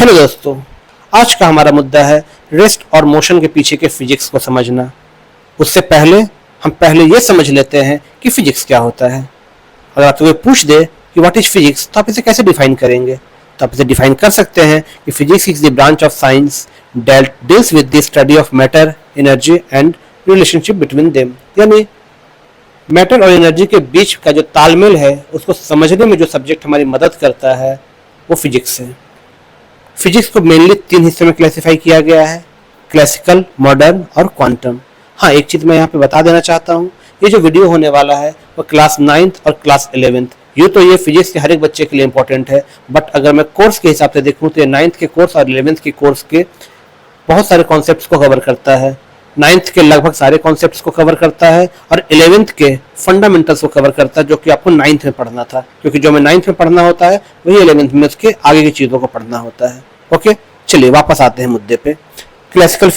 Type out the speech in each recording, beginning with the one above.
Hello दोस्तों, आज का हमारा मुद्दा है रेस्ट और मोशन के पीछे के फिजिक्स को समझना। उससे पहले हम ये समझ लेते हैं कि फिजिक्स क्या होता है। अगर आप तुम्हें पूछ दे कि व्हाट इज फिजिक्स, तो आप इसे कैसे डिफाइन करेंगे? तो आप इसे डिफाइन कर सकते हैं कि physics is the branch of science that deals with the study of matter, energy and relationship between them. यानी मैटर और एनर्जी के बीच का जो तालमेल है उसको समझने में जो सब्जेक्ट हमारी मदद करता है वो फिजिक्स है। फिजिक्स को मेनली 3 हिस्सों में क्लासिफाई किया गया है, क्लासिकल, मॉडर्न और क्वांटम। हाँ, एक चीज़ मैं यहाँ पे बता देना चाहता हूँ, ये जो वीडियो होने वाला है वो क्लास 9th और क्लास 11th, यूँ तो ये फिजिक्स के हर एक बच्चे के लिए इंपॉर्टेंट है, बट अगर मैं कोर्स के हिसाब से देखूँ तो ये 9th के कोर्स और 11th के कोर्स के बहुत सारे कॉन्सेप्ट्स को कवर करता है। 9th के लगभग सारे कॉन्सेप्ट्स को कवर करता है और 11th के फंडामेंटल्स को कवर करता है, जो कि आपको 9th में पढ़ना था, क्योंकि जो हमें 9th में पढ़ना होता है वही 11th में उसके आगे की चीज़ों को पढ़ना होता है। ओके, चलिए वापस आते हैं मुद्दे पे। क्लासिकल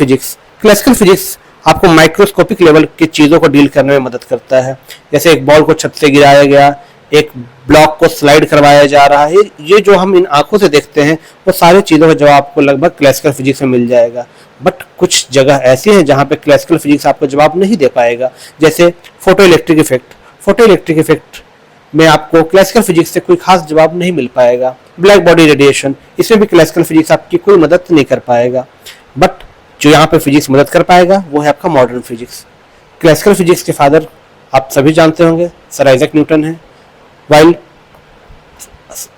फिजिक्स आपको माइक्रोस्कोपिक लेवल की चीज़ों को डील करने में मदद करता है। जैसे एक बॉल को छत से गिराया गया, एक ब्लॉक को स्लाइड करवाया जा रहा है, ये जो हम इन आंखों से देखते हैं वो सारी चीज़ों का जवाब आपको लगभग क्लासिकल फिजिक्स में मिल जाएगा। बट कुछ जगह ऐसी हैं जहाँ पे क्लासिकल फिजिक्स आपको जवाब नहीं दे पाएगा, जैसे फोटो इलेक्ट्रिक इफेक्ट में आपको क्लासिकल फिजिक्स से कोई खास जवाब नहीं मिल पाएगा। ब्लैक बॉडी रेडिएशन, इसमें भी क्लासिकल फिजिक्स आपकी कोई मदद नहीं कर पाएगा। बट जो यहाँ पे फिजिक्स मदद कर पाएगा वो है आपका मॉडर्न फिजिक्स। क्लासिकल फिजिक्स के फादर आप सभी जानते होंगे, सर आइजैक न्यूटन है, while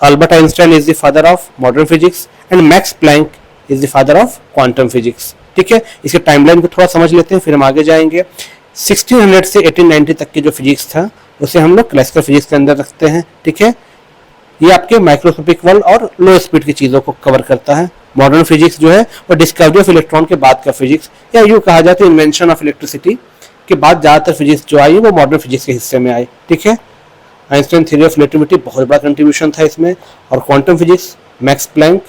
Albert Einstein is the father of modern physics and Max Planck is the father of quantum physics। ठीक है, इसके टाइमलाइन को थोड़ा समझ लेते हैं फिर हम आगे जाएंगे। 1600 से 1890 तक की जो फिजिक्स था उसे हम लोग क्लासिकल फिजिक्स के अंदर रखते हैं। ठीक है, ये आपके माइक्रोस्कोपिक वर्ल्ड और लो स्पीड की चीज़ों को कवर करता है। मॉडर्न फिजिक्स जो है वो डिस्कवरी ऑफ इलेक्ट्रॉन के बाद का फिजिक्स, या यूँ कहा जाए तो इन्वेंशन ऑफ इलेक्ट्रिसिटी के बाद ज़्यादातर फिजिक्स जो आई वो मॉडर्न फिजिक्स के हिस्से में आई। ठीक है, आइंस्टाइन थ्योरी ऑफ रिलेटिविटी बहुत बड़ा कंट्रीब्यूशन था इसमें, और quantum physics, Max Planck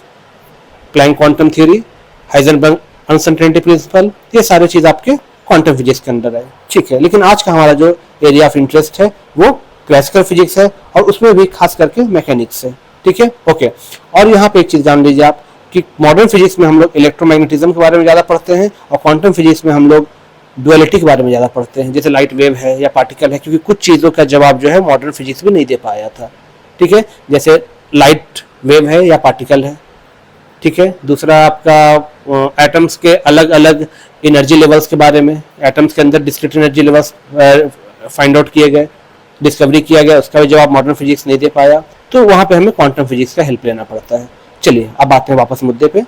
quantum theory, Heisenberg uncertainty principle, ये सारी चीज़ आपके क्वांटम फिजिक्स के अंदर है। ठीक है, लेकिन आज का हमारा जो एरिया ऑफ इंटरेस्ट है वो क्लासिकल फिजिक्स है और उसमें भी खास करके मैकेनिक्स है। ठीक है, ओके। और यहाँ पे एक चीज़ जान लीजिए आप कि मॉडर्न फिजिक्स में हम लोग इलेक्ट्रोमैग्नेटिज्म के बारे में ज़्यादा पढ़ते हैं और क्वांटम फिजिक्स में हम लोग डुअलिटी के बारे में ज़्यादा पढ़ते हैं, जैसे लाइट वेव है या पार्टिकल है, क्योंकि कुछ चीज़ों का जवाब जो है मॉडर्न फिजिक्स भी नहीं दे पाया था। ठीक है, जैसे लाइट वेव है या पार्टिकल है। ठीक है, दूसरा आपका एटम्स के अलग अलग एनर्जी लेवल्स के बारे में, एटम्स के अंदर discrete energy levels find out किए गए, डिस्कवरी किया गया, उसका भी जवाब मॉडर्न फिजिक्स नहीं दे पाया, तो वहाँ पे हमें क्वांटम फिजिक्स का हेल्प लेना पड़ता है। चलिए अब आते हैं वापस मुद्दे पे।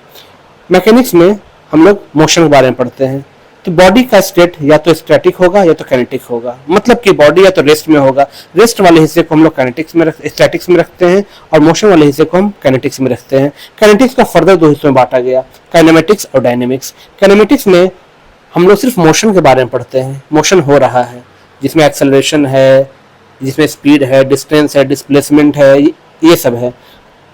मैकेनिक्स में हम लोग मोशन के बारे में पढ़ते हैं, तो बॉडी का स्टेट या तो स्टैटिक होगा या तो काइनेटिक होगा, मतलब कि बॉडी या तो रेस्ट में होगा, रेस्ट वाले हिस्से को हम लोग स्टैटिक्स में रखते हैं और मोशन वाले हिस्से को हम काइनेटिक्स में रखते हैं। काइनेटिक्स को फर्दर 2 हिस्सों में बांटा गया, काइनेमेटिक्स और डायनेमिक्स। काइनेमेटिक्स में हम लोग सिर्फ मोशन के बारे में पढ़ते हैं, मोशन हो रहा है, जिसमें एक्सेलरेशन है, जिसमें स्पीड है, डिस्टेंस है, डिस्प्लेसमेंट है, ये सब है।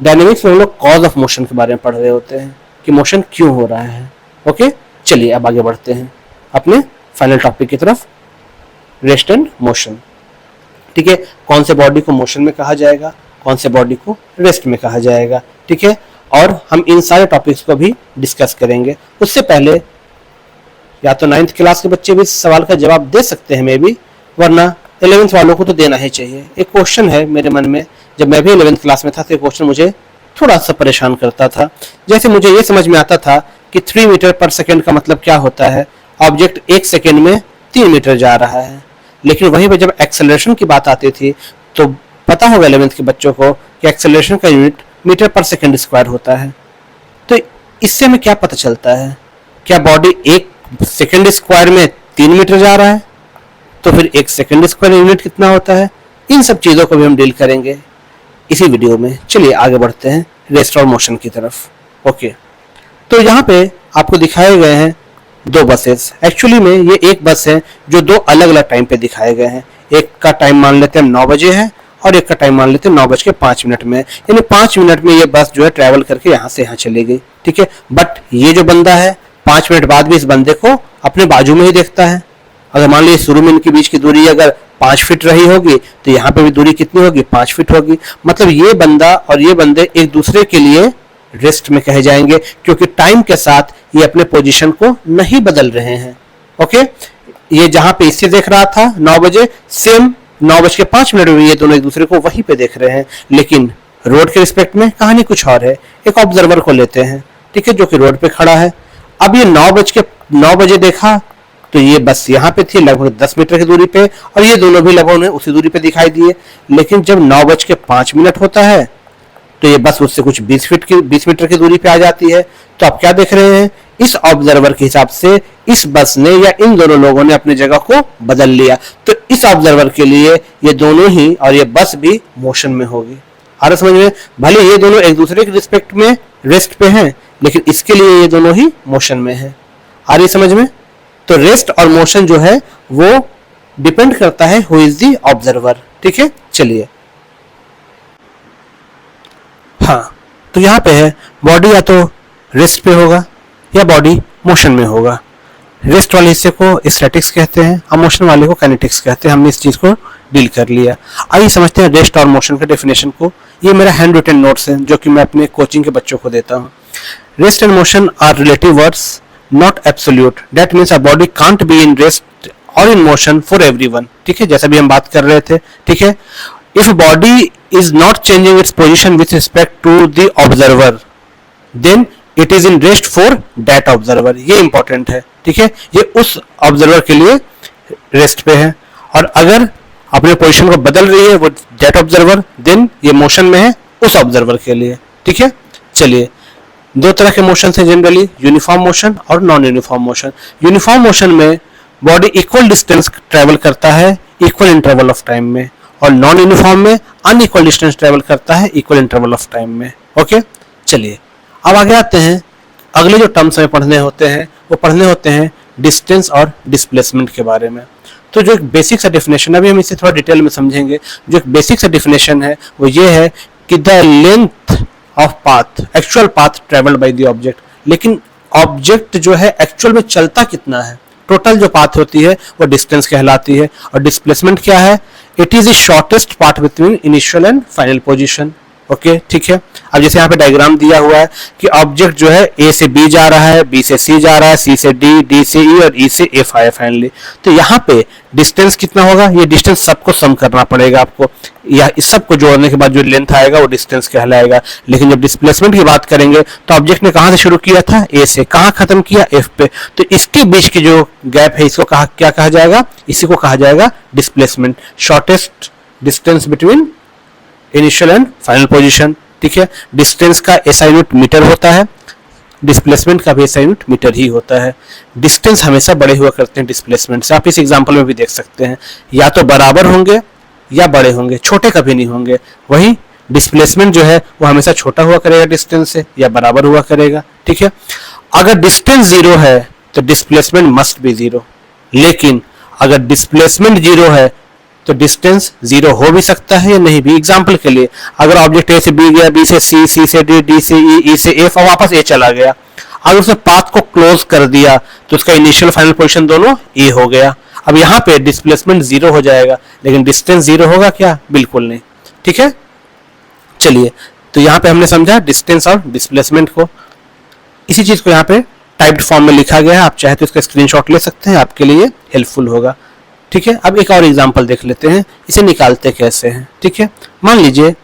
डायनेमिक्स में हम लोग कॉज ऑफ मोशन के बारे में पढ़ रहे होते हैं कि मोशन क्यों हो रहा है। ओके, चलिए अब आगे बढ़ते हैं अपने फाइनल टॉपिक की तरफ, रेस्ट एंड मोशन। ठीक है, कौन से बॉडी को मोशन में कहा जाएगा, कौन से बॉडी को रेस्ट में कहा जाएगा। ठीक है, और हम इन सारे टॉपिक्स को भी डिस्कस करेंगे। उससे पहले या तो 9th क्लास के बच्चे भी इस सवाल का जवाब दे सकते हैं मे बी, वरना 11th वालों को तो देना ही चाहिए। एक क्वेश्चन है मेरे मन में, जब मैं भी 11th क्लास में था तो क्वेश्चन मुझे थोड़ा सा परेशान करता था। जैसे मुझे ये समझ में आता था कि 3 मीटर पर सेकेंड का मतलब क्या होता है, ऑब्जेक्ट 1 सेकेंड में 3 मीटर जा रहा है, लेकिन वहीं पर जब एक्सेलरेशन की बात आती थी तो पता होगा 11th के बच्चों को कि एक्सेलरेशन का यूनिट मीटर पर सेकेंड स्क्वायर होता है। तो इससे हमें क्या पता चलता है, क्या बॉडी 1 सेकेंड स्क्वायर में 3 मीटर जा रहा है, तो फिर 1 सेकेंड स्क्वायर यूनिट कितना होता है? इन सब चीज़ों को भी हम डील करेंगे इसी वीडियो में। चलिए आगे बढ़ते हैं रेस्ट और मोशन की तरफ। ओके, तो यहाँ पे आपको दिखाए गए हैं 2 बसेस। एक्चुअली में ये एक बस है जो 2 अलग अलग टाइम पे दिखाए गए हैं। एक का टाइम मान लेते हैं 9 बजे है और एक का टाइम मान लेते हैं 9:05 में, यानी 5 मिनट में ये बस जो है ट्रैवल करके यहाँ से यहाँ चली गई। ठीक है, बट ये जो बंदा है 5 मिनट बाद भी इस बंदे को अपने बाजू में ही देखता है। अगर मान लीजिए शुरू में इनके बीच की दूरी अगर 5 फीट रही होगी तो यहाँ पे भी दूरी कितनी होगी, 5 फीट होगी। मतलब ये बंदा और ये बंदे एक दूसरे के लिए रेस्ट में कहे जाएंगे, क्योंकि टाइम के साथ ये अपने पोजीशन को नहीं बदल रहे हैं। ओके, ये जहां पे इससे देख रहा था 9 बजे, सेम 9:05 में ये दोनों एक दूसरे को वहीं पे देख रहे हैं, लेकिन रोड के रिस्पेक्ट में कहानी कुछ और है। एक ऑब्जर्वर को लेते हैं, ठीक है, जो कि रोड पे खड़ा है। अब ये 9 बजे देखा तो ये बस यहाँ पे थी लगभग 10 मीटर की दूरी पे, और ये दोनों भी लगभग उन्हें उसी दूरी पे दिखाई दिए। लेकिन जब 9:05 होता है तो ये बस उससे कुछ 20 मीटर की दूरी पे आ जाती है। तो आप क्या देख रहे हैं, इस ऑब्जर्वर के हिसाब से इस बस ने या इन दोनों लोगों ने अपनी जगह को बदल लिया। तो इस ऑब्जर्वर के लिए ये दोनों ही और ये बस भी मोशन में होगी। आ रहा समझ में? भले ये दोनों एक दूसरे के रिस्पेक्ट में रेस्ट पे हैं, लेकिन इसके लिए ये दोनों ही मोशन में है। आ रही समझ में? तो रेस्ट और मोशन जो है वो डिपेंड करता है हु इज द ऑब्जर्वर। ठीक है, चलिए। हाँ, तो यहाँ पे है बॉडी या तो रेस्ट पे होगा या बॉडी मोशन में होगा। रेस्ट वाले हिस्से को स्टैटिक्स कहते हैं और मोशन वाले को काइनेटिक्स कहते हैं। हमने इस चीज को डील कर लिया। आइए समझते हैं रेस्ट और मोशन के डेफिनेशन को। ये मेरा हैंड रिटन नोट्स है जो कि मैं अपने कोचिंग के बच्चों को देता हूँ। Rest and motion are relative words, not absolute. That means a body can't be in rest और इन मोशन फॉर एवरीवन। ठीक है, जैसा भी हम बात कर रहे थे। ठीक है, if body is not changing its position with respect to the observer, then it is in rest for that observer. ये इंपॉर्टेंट है। ठीक है, ये उस ऑब्जर्वर के लिए रेस्ट पे है, और अगर अपने पोजीशन को बदल रही है वो दैट ऑब्जर्वर, देन ये मोशन में है उस ऑब्जर्वर के लिए। ठीक है, चलिए। दो तरह के मोशन है जनरली, यूनिफॉर्म मोशन और non uniform motion. Uniform motion में बॉडी इक्वल डिस्टेंस ट्रेवल करता है इक्वल इंटरवल ऑफ टाइम में, और नॉन यूनिफॉर्म में अनइक्वल डिस्टेंस ट्रेवल करता है इक्वल इंटरवल ऑफ टाइम में। ओके, चलिए अब आगे आते हैं। अगले जो टर्म्स हमें पढ़ने होते हैं वो पढ़ने होते हैं डिस्टेंस और डिस्प्लेसमेंट के बारे में। तो जो एक बेसिक सा डेफिनेशन, अभी हम इसे थोड़ा डिटेल में समझेंगे। जो एक बेसिक सा डेफिनेशन है वो ये है कि the length of path, actual path travelled by the object. लेकिन ऑब्जेक्ट जो है एक्चुअल में चलता कितना है, टोटल जो पाथ होती है वो डिस्टेंस कहलाती है। और डिस्प्लेसमेंट क्या है? It is the shortest path between initial and final position. Okay, ठीक है। अब जैसे यहाँ पे डायग्राम दिया हुआ है कि ऑब्जेक्ट जो है ए से बी जा रहा है, बी से सी जा रहा है, सी से डी, डी से ई और ई से एफ आया फाइनली। तो यहाँ पे डिस्टेंस कितना होगा? ये डिस्टेंस सबको सम करना पड़ेगा आपको, या इस सब को जोड़ने के बाद जो लेंथ आएगा वो डिस्टेंस कहलाएगा। लेकिन जब डिस्प्लेसमेंट की बात करेंगे तो ऑब्जेक्ट ने कहाँ से शुरू किया था? ए से। कहाँ खत्म किया? एफ पे। तो इसके बीच की जो गैप है इसको क्या कहा जाएगा? इसी को कहा जाएगा displacement, shortest distance between initial and final position. ठीक है, डिस्टेंस का एसआई यूनिट मीटर होता है, डिस्प्लेसमेंट का भी एसआई यूनिट मीटर ही होता है। डिस्टेंस हमेशा बड़े हुआ करते हैं डिस्प्लेसमेंट से। आप इस एग्जांपल में भी देख सकते हैं, या तो बराबर होंगे या बड़े होंगे, छोटे कभी नहीं होंगे। वहीं डिस्प्लेसमेंट जो है वो हमेशा छोटा हुआ करेगा डिस्टेंस से, या बराबर हुआ करेगा। ठीक है, अगर डिस्टेंस 0 है तो डिस्प्लेसमेंट मस्ट बी 0, लेकिन अगर डिस्प्लेसमेंट 0 है तो डिस्टेंस 0 हो भी सकता है या नहीं भी। एग्जाम्पल के लिए, अगर ऑब्जेक्ट ए से बी गया, बी से सी, सी से डी, डी से ई, ई से एफ और वापस ए चला गया, अगर उसने पाथ को क्लोज कर दिया तो उसका इनिशियल फाइनल पोजीशन दोनों ए हो गया। अब यहाँ पे डिस्प्लेसमेंट 0 हो जाएगा, लेकिन डिस्टेंस 0 होगा क्या? बिल्कुल नहीं। ठीक है, चलिए। तो यहाँ पे हमने समझा डिस्टेंस और डिस्प्लेसमेंट को। इसी चीज को यहाँ पे टाइप्ड फॉर्म में लिखा गया है, आप चाहे तो इसका स्क्रीनशॉट ले सकते हैं, आपके लिए हेल्पफुल होगा। ठीक है, अब एक और एग्जांपल देख लेते हैं, इसे निकालते कैसे हैं। ठीक है, मान लीजिए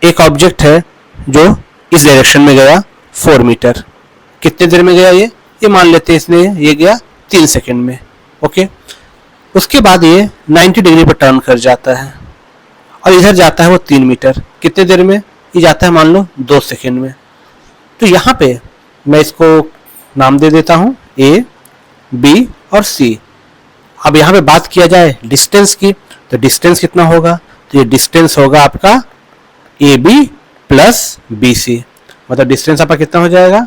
एक ऑब्जेक्ट है जो इस डायरेक्शन में गया 4 मीटर। कितने देर में गया ये मान लेते हैं इसने ये गया 3 सेकंड में। ओके, उसके बाद ये 90 डिग्री पर टर्न कर जाता है और इधर जाता है वो 3 मीटर। कितने देर में? ये जाता है मान लो 2 सेकंड में। तो यहाँ पे मैं इसको नाम दे देता हूँ ए, बी और सी। अब यहाँ पे बात किया जाए डिस्टेंस की, तो डिस्टेंस कितना होगा? तो ये डिस्टेंस होगा आपका A B plus B C. मतलब डिस्टेंस आपका कितना हो जाएगा?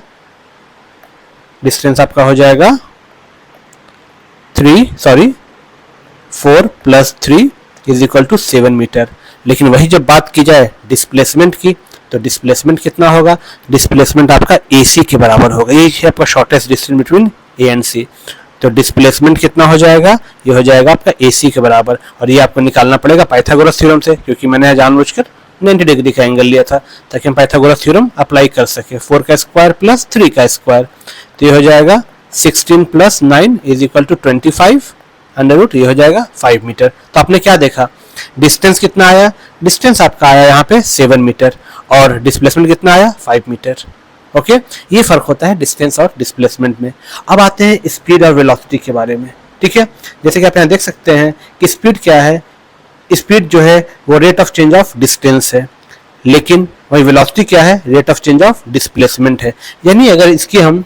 डिस्टेंस आपका हो जाएगा 4 plus 3 is equal to 7 metre. लेकिन वही जब बात की जाए डिस्प्लेसमेंट की, तो डिस्प्लेसमेंट कितना होगा? डिस्प्लेसमेंट आपका ए सी के बराबर होगा। ये है आपका shortest distance between A and C. तो डिस्प्लेसमेंट कितना हो जाएगा? ये हो जाएगा आपका AC के बराबर, और ये आपको निकालना पड़ेगा पाइथागोरस थ्योरम से, क्योंकि मैंने जानबूझकर 90 डिग्री का एंगल लिया था ताकि हम पाइथागोरस थ्योरम अप्लाई कर सके। 4 का स्क्वायर प्लस 3 का स्क्वायर, तो ये हो जाएगा 16 plus 9 is equal to 25 under root, ये हो जाएगा 5 मीटर। तो आपने क्या देखा, डिस्टेंस कितना आया, डिस्टेंस आपका आया यहाँ पे 7 मीटर और डिस्प्लेसमेंट कितना आया 5 मीटर। ओके, ये फर्क होता है डिस्टेंस और डिस्प्लेसमेंट में। अब आते हैं स्पीड और वेलोसिटी के बारे में। ठीक है, जैसे कि आप यहाँ देख सकते हैं कि स्पीड क्या है, स्पीड जो है वो rate of change of distance है, लेकिन वही वेलोसिटी क्या है, rate of change of displacement है। यानी अगर इसकी हम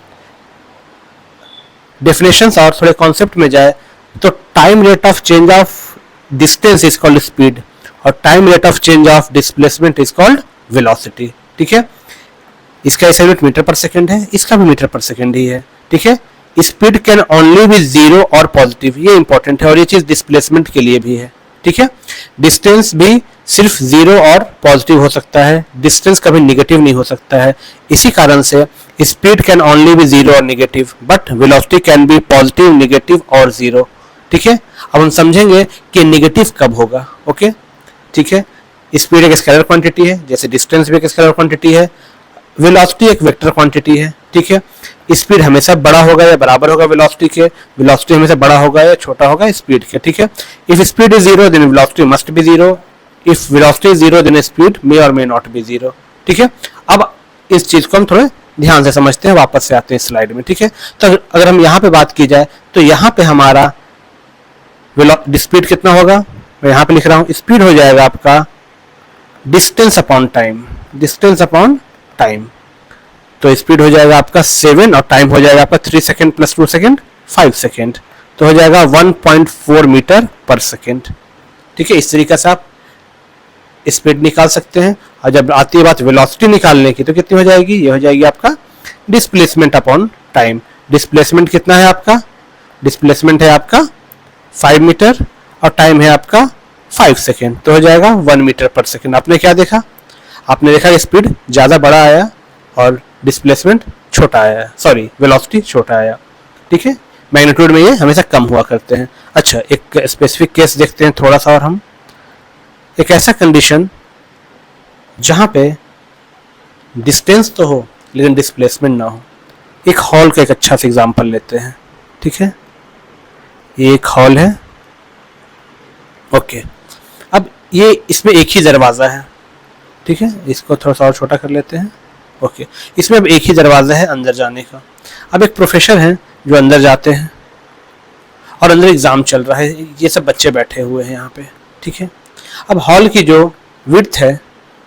डेफिनेशंस और थोड़े कॉन्सेप्ट में जाए तो time rate of change of distance is called speed और time rate of change of displacement is called velocity. ठीक है, इसका ऐसा यूनिट मीटर पर सेकंड है, इसका भी मीटर पर सेकंड ही है। ठीक है, speed can only be zero और पॉजिटिव, ये इंपॉर्टेंट है और ये चीज डिस्प्लेसमेंट के लिए भी है। ठीक है, डिस्टेंस भी सिर्फ जीरो और पॉजिटिव हो सकता है, डिस्टेंस कभी निगेटिव नहीं हो सकता है। इसी कारण से speed can only be zero और negative, but velocity can be positive, negative और जीरो। ठीक है, अब हम समझेंगे कि निगेटिव कब होगा। ओके, ठीक है, स्पीड एक स्केलर क्वांटिटी है, जैसे डिस्टेंस भी एक स्केलर क्वांटिटी है, वेलोसिटी एक वेक्टर क्वांटिटी है। ठीक है, स्पीड हमेशा बड़ा होगा या बराबर होगा वेलोसिटी के, वेलोसिटी हमेशा बड़ा होगा या छोटा होगा स्पीड के। ठीक है, if speed is zero then velocity must be zero, if velocity is zero then speed may और मे नॉट बी जीरो। ठीक है, अब इस चीज को हम थोड़े ध्यान से समझते हैं, वापस से आते हैं स्लाइड में। ठीक है, तो अगर हम यहाँ पे बात की जाए तो यहाँ पे हमारा स्पीड कितना होगा, मैं यहाँ पे लिख रहा हूँ, स्पीड हो जाएगा आपका distance upon time, distance upon time. तो स्पीड हो जाएगा आपका 7 और टाइम हो जाएगा आपका 3 सेकेंड प्लस 2 सेकेंड 5 सेकेंड, तो हो जाएगा 1.4 मीटर पर सेकेंड। ठीक है, इस तरीके से आप स्पीड निकाल सकते हैं। और जब आती है बात वेलोसिटी निकालने की तो कितनी हो जाएगी, ये हो जाएगी आपका डिस्प्लेसमेंट अपॉन टाइम। डिस्प्लेसमेंट कितना है आपका, डिस्प्लेसमेंट है आपका 5 मीटर और टाइम है आपका 5 सेकेंड, तो हो जाएगा 1 मीटर पर सेकेंड। आपने क्या देखा, आपने देखा स्पीड ज़्यादा बड़ा आया और डिस्प्लेसमेंट छोटा आया, सॉरी वेलोसिटी छोटा आया। ठीक है, मैग्नीट्यूड में ये हमेशा कम हुआ करते हैं। अच्छा, एक स्पेसिफिक केस देखते हैं थोड़ा सा और हम, एक ऐसा कंडीशन जहाँ पे डिस्टेंस तो हो लेकिन डिस्प्लेसमेंट ना हो। एक हॉल का एक अच्छा सा एग्जांपल लेते हैं। ठीक है, ये एक हॉल है। ओके, अब ये इसमें एक ही दरवाज़ा है। ठीक है, इसको थोड़ा सा और छोटा कर लेते हैं। ओके, इसमें अब एक ही दरवाज़ा है अंदर जाने का। अब एक प्रोफेसर हैं जो अंदर जाते हैं और अंदर एग्ज़ाम चल रहा है, ये सब बच्चे बैठे हुए हैं यहाँ पे। ठीक है, अब हॉल की जो विड्थ है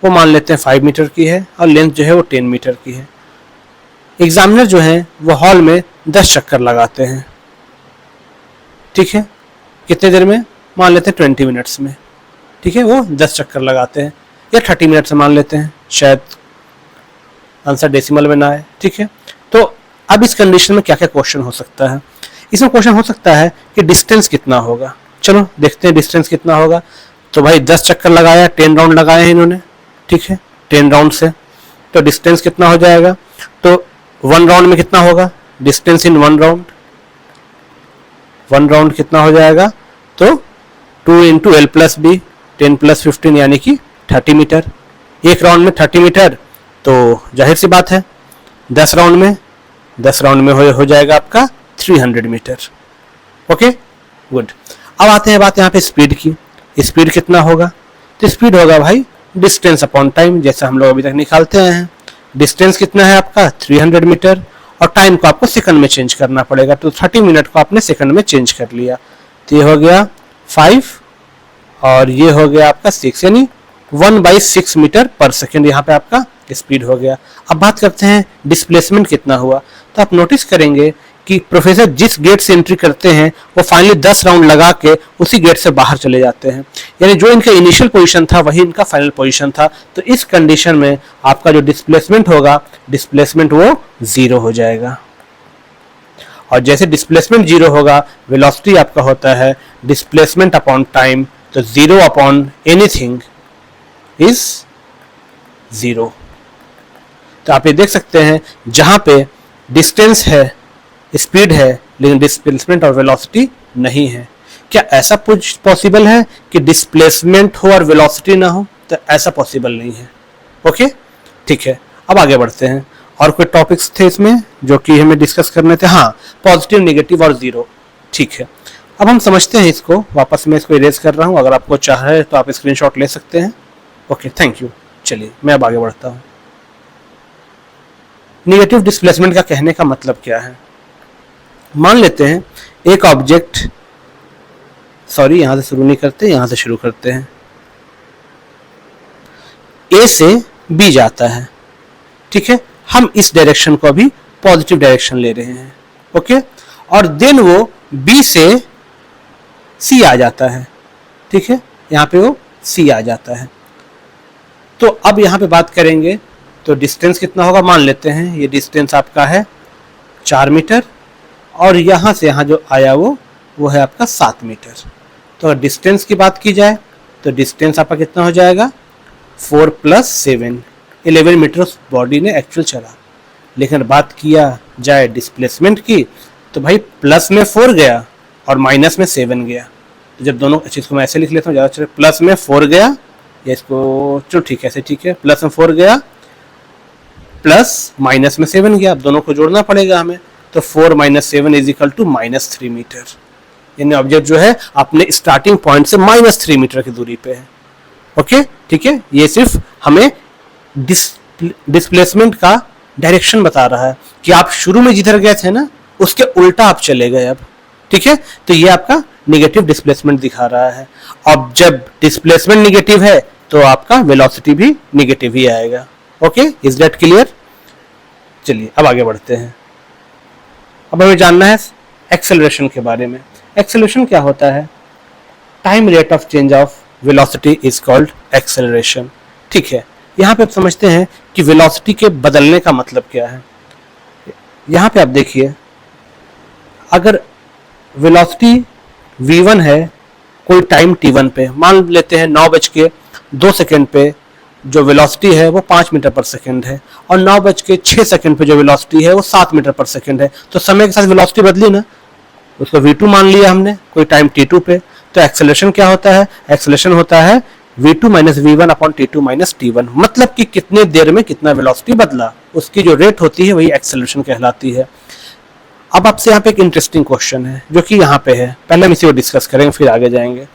वो मान लेते हैं 5 मीटर की है और लेंथ जो है वो 10 मीटर की है। एग्जामिनर जो है वो हॉल में 10 चक्कर लगाते हैं। ठीक है, कितने देर में, मान लेते हैं 20 मिनट्स में। ठीक है, वो 10 चक्कर लगाते हैं या 30 मिनट से मान लेते हैं, शायद आंसर डेसिमल में ना आए। ठीक है, तो अब इस कंडीशन में क्या क्या क्वेश्चन हो सकता है, इसमें क्वेश्चन हो सकता है कि डिस्टेंस कितना होगा। चलो देखते हैं डिस्टेंस कितना होगा। तो भाई 10 चक्कर लगाया, 10 राउंड लगाए हैं इन्होंने। ठीक है, 10 राउंड से तो डिस्टेंस कितना हो जाएगा, तो 1 राउंड में कितना होगा डिस्टेंस इन 1 राउंड, 1 राउंड कितना हो जाएगा, तो 2 into L plus B 10 plus 15 यानी कि 30 मीटर। एक राउंड में 30 मीटर, तो जाहिर सी बात है 10 राउंड में हो जाएगा आपका 300 मीटर। Okay, good. अब आते हैं बात यहाँ पे स्पीड की। स्पीड कितना होगा, तो स्पीड होगा भाई डिस्टेंस अपॉन टाइम, जैसे हम लोग अभी तक निकालते हैं। डिस्टेंस कितना है आपका 300 मीटर और टाइम को आपको सेकंड में चेंज करना पड़ेगा, तो 30 मिनट को आपने सेकंड में चेंज कर लिया, तो ये हो गया 5 और ये हो गया आपका 6, यानी 1/6 मीटर पर सेकेंड यहाँ पे आपका स्पीड हो गया। अब बात करते हैं डिस्प्लेसमेंट कितना हुआ, तो आप नोटिस करेंगे कि प्रोफेसर जिस गेट से एंट्री करते हैं वो फाइनली 10 राउंड लगा के उसी गेट से बाहर चले जाते हैं, यानी जो इनका इनिशियल पोजीशन था वही इनका फाइनल पोजीशन था। तो इस कंडीशन में आपका जो डिस्प्लेसमेंट होगा, डिस्प्लेसमेंट वो 0 हो जाएगा। और जैसे डिस्प्लेसमेंट 0 होगा, वेलोसिटी आपका होता है डिस्प्लेसमेंट अपॉन टाइम, तो 0 अपॉन एनीथिंग इज 0। तो आप ये देख सकते हैं जहां पे डिस्टेंस है, स्पीड है, लेकिन डिस्प्लेसमेंट और वेलोसिटी नहीं है। क्या ऐसा कुछ पॉसिबल है कि डिस्प्लेसमेंट हो और वेलोसिटी ना हो? तो ऐसा पॉसिबल नहीं है। ओके, ठीक है, अब आगे बढ़ते हैं। और कोई टॉपिक्स थे इसमें जो कि हमें डिस्कस करने थे? हाँ, पॉजिटिव, नेगेटिव और जीरो। ठीक है, अब हम समझते हैं इसको। वापस मैं इसको इरेज कर रहा हूँ, अगर आपको चाहे तो आप स्क्रीनशॉट ले सकते हैं। Okay, thank you. चलिए मैं अब आगे बढ़ता हूँ। नेगेटिव डिस्प्लेसमेंट का कहने का मतलब क्या है? मान लेते हैं एक ऑब्जेक्ट, सॉरी यहां से शुरू नहीं करते, यहां से शुरू करते हैं। ए से बी जाता है, ठीक है, हम इस डायरेक्शन को अभी पॉजिटिव डायरेक्शन ले रहे हैं। ओके, और देन वो बी से सी आ जाता है, ठीक है, यहां पे वो सी आ जाता है। तो अब यहां पे बात करेंगे तो डिस्टेंस कितना होगा? मान लेते हैं ये डिस्टेंस आपका है 4 मीटर और यहां से यहां जो आया वो है आपका 7 मीटर। तो अगर डिस्टेंस की बात की जाए तो डिस्टेंस आपका कितना हो जाएगा? 4 + 7, 11 मीटर उस बॉडी ने एक्चुअल चला। लेकिन बात किया जाए डिस्प्लेसमेंट की तो भाई प्लस में 4 गया और माइनस में 7 गया। तो जब दोनों चीज़ को मैं ऐसे लिख लेता हूँ ज़्यादा अच्छा, प्लस में 4 गया, या इसको चलो ठीक है ऐसे, ठीक है, प्लस में 4 गया प्लस माइनस में 7 गया। अब दोनों को जोड़ना पड़ेगा हमें, तो 4 - 7 = -3 मीटर। यानी ऑब्जेक्ट जो है अपने स्टार्टिंग पॉइंट से -3 मीटर की दूरी पे है। ओके, ठीक है, ये सिर्फ हमें डिस्प्लेसमेंट का डायरेक्शन बता रहा है कि आप शुरू में जिधर गए थे ना उसके उल्टा आप चले गए अब। ठीक है, तो ये आपका नेगेटिव डिस्प्लेसमेंट दिखा रहा है। अब जब डिस्प्लेसमेंट नेगेटिव है तो आपका वेलोसिटी भी नेगेटिव ही आएगा। Okay, is that clear? चलिए अब आगे बढ़ते हैं। अब हमें जानना है एक्सेलरेशन के बारे में। एक्सेलरेशन क्या होता है? Time rate of change of velocity is called acceleration. ठीक है, यहाँ पे आप समझते हैं कि वेलोसिटी के बदलने का मतलब क्या है। यहाँ पे आप देखिए, अगर वेलोसिटी v1 है कोई टाइम t1 पे, मान लेते हैं 9:02 पे जो वेलोसिटी है वो 5 मीटर पर सेकंड है और 9:06 पे जो वेलोसिटी है वो 7 मीटर पर सेकंड है। तो समय के साथ वेलोसिटी बदली ना, उसको v2 मान लिया हमने कोई टाइम t2 पे। तो एक्सेलरेशन क्या होता है? एक्सेलरेशन होता है v2 - v1 / t2 - t1, मतलब कि कितने देर में कितना वेलोसिटी बदला, उसकी जो रेट होती है वही एक्सेलरेशन कहलाती है। अब आपसे यहाँ पे एक इंटरेस्टिंग क्वेश्चन है जो कि यहाँ पे है, पहले हम इसी को डिस्कस करेंगे फिर आगे जाएंगे।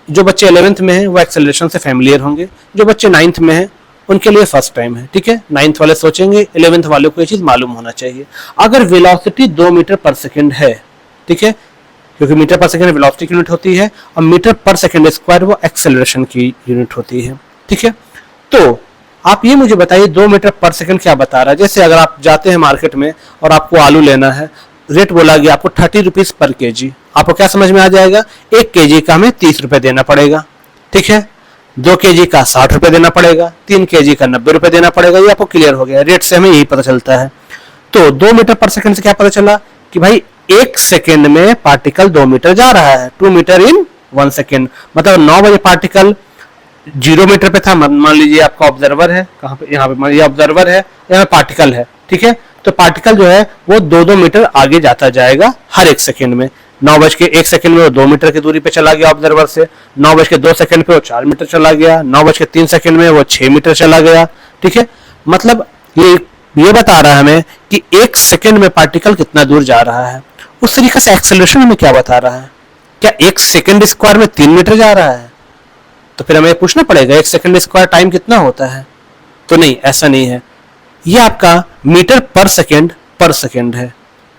जो बच्चे 11th में हैं वो एक्सेलरेशन से फैमिलियर होंगे, जो बच्चे 9th में हैं उनके लिए फर्स्ट टाइम है। ठीक है, 9th वाले सोचेंगे, 11th वाले को ये चीज़ मालूम होना चाहिए। अगर वेलोसिटी 2 मीटर पर सेकेंड है, ठीक है, क्योंकि मीटर पर सेकेंड वेलोसिटी की यूनिट होती है और मीटर पर सेकेंड स्क्वायर वो एक्सेलरेशन की यूनिट होती है। ठीक है, तो आप ये मुझे बताइए 2 मीटर पर सेकंड क्या बता रहा है। जैसे अगर आप जाते हैं मार्केट में और आपको आलू लेना है, रेट बोला गया आपको 30 रुपीज पर केजी, आपको क्या समझ में आ जाएगा? 1 केजी का हमें 30 रुपए देना पड़ेगा। ठीक है, 2 केजी का 60 रुपए देना पड़ेगा, 3 केजी का 90 रुपए देना पड़ेगा। ये आपको क्लियर हो गया, रेट से हमें यही पता चलता है। तो 2 मीटर पर सेकंड से क्या पता चला कि भाई 1 सेकेंड में पार्टिकल 2 मीटर जा रहा है, 2 मीटर इन 1 सेकेंड। मतलब 9 बजे पार्टिकल 0 मीटर पे था, मान लीजिए आपका ऑब्जर्वर है, कहाँ पे? यहाँ पे, ये ऑब्जर्वर है, यहाँ पार्टिकल है। ठीक है, तो पार्टिकल जो है वो 2-2 मीटर आगे जाता जाएगा हर 1 सेकेंड में। 9:01 में वो 2 मीटर की दूरी पे चला गया ऑब्जर्वर से, 9:02 पे वो 4 मीटर चला गया, 9:03 में वो 6 मीटर चला गया। ठीक है, मतलब ये बता रहा है हमें कि 1 सेकेंड में पार्टिकल कितना दूर जा रहा है। उस तरीके से एक्सेलरेशन हमें क्या बता रहा है? क्या 1 सेकेंड स्क्वायर में 3 मीटर जा रहा है? तो फिर हमें पूछना पड़ेगा 1 सेकेंड स्क्वायर टाइम कितना होता है। तो नहीं, ऐसा नहीं है, ये आपका मीटर पर सेकेंड है।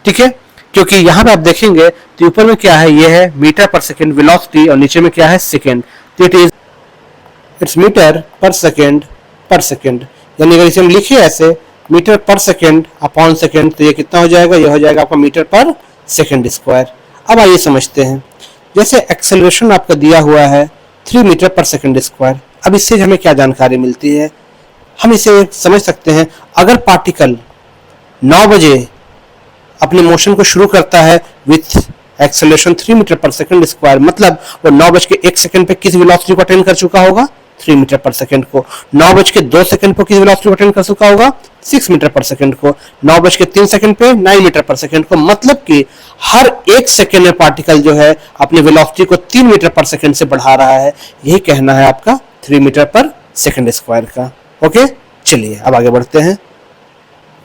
ठीक है, क्योंकि यहाँ पे आप देखेंगे तो ऊपर में क्या है, ये है मीटर पर सेकेंड वेलोसिटी और नीचे में क्या है? सेकेंड। तो इट्स मीटर पर सेकेंड, यानी अगर इसे हम लिखे ऐसे मीटर पर सेकेंड अपॉन सेकेंड तो ये कितना हो जाएगा? ये हो जाएगा आपका मीटर पर सेकेंड स्क्वायर। अब आइए समझते हैं, जैसे एक्सेलरेशन आपका दिया हुआ है 3 मीटर पर सेकेंड स्क्वायर। अब इससे हमें क्या जानकारी मिलती है? हम इसे समझ सकते हैं, अगर पार्टिकल 9 बजे अपने मोशन को शुरू करता है विथ एक्सेलरेशन 3 मीटर पर सेकेंड स्क्वायर, मतलब वो 9:01 पे किस वेलोसिटी को अटेन कर चुका होगा? 3 मीटर पर सेकेंड को। 9:02 को किस वेलोसिटी को अटेन कर चुका होगा? 6 मीटर पर सेकेंड को। 9:03 पे 9 मीटर पर सेकेंड को। मतलब कि हर 1 सेकेंड में पार्टिकल जो है अपनी वेलोसिटी को 3 मीटर पर सेकेंड से बढ़ा रहा है। यही कहना है आपका 3 मीटर पर सेकंड स्क्वायर का। ओके, चलिए अब आगे बढ़ते हैं।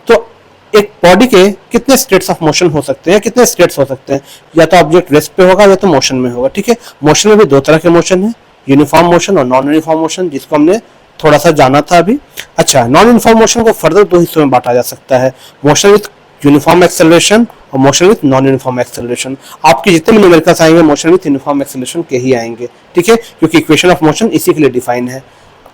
तो एक बॉडी के कितने स्टेट्स ऑफ मोशन हो सकते हैं, कितने स्टेट्स हो सकते हैं? या तो ऑब्जेक्ट रेस्ट पे होगा या तो मोशन में होगा। ठीक है, मोशन में भी दो तरह के मोशन है, यूनिफॉर्म मोशन और नॉन यूनिफॉर्म मोशन, जिसको हमने थोड़ा सा जाना था अभी। अच्छा, नॉन यूनिफॉर्म मोशन को फर्दर दो हिस्सों में बांटा जा सकता है, मोशन विथ यूनिफॉर्म एक्सेलरेशन और motion with non uniform acceleration. आपके जितने भी न्यूमेरिकल्स आएंगे मोशन विथ यूनिफॉर्म एक्सेलरेशन के ही आएंगे। ठीक है, क्योंकि इक्वेशन ऑफ मोशन इसी के लिए डिफाइन है।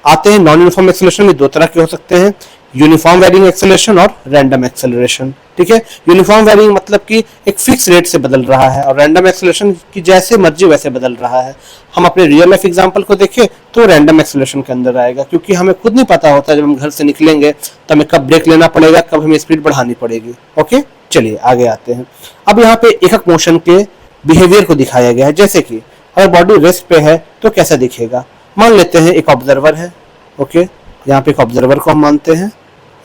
आते हैं नॉन यूनिफॉर्म एक्सेलरेशन में दो तरह के हो सकते हैं, यूनिफॉर्म वेरिंग एक्सेलरेशन और रैंडम एक्सेलरेशन। ठीक है, यूनिफॉर्म वेरिंग मतलब कि एक फिक्स रेट से बदल रहा है, और रैंडम एक्सेलरेशन की जैसे मर्जी वैसे बदल रहा है। हम अपने रियल लाइफ एग्जांपल को देखें तो रैंडम एक्सेलरेशन के अंदर आएगा, क्योंकि हमें खुद नहीं पता होता जब हम घर से निकलेंगे तो हमें कब ब्रेक लेना पड़ेगा, कब हमें स्पीड बढ़ानी पड़ेगी। ओके, चलिए आगे आते हैं। अब यहाँ पे एक एक मोशन के बिहेवियर को दिखाया गया है, जैसे कि अगर बॉडी रेस्ट पे है तो कैसा दिखेगा। मान लेते हैं एक ऑब्जर्वर है। ओके, यहाँ पे एक ऑब्जर्वर को हम मानते हैं,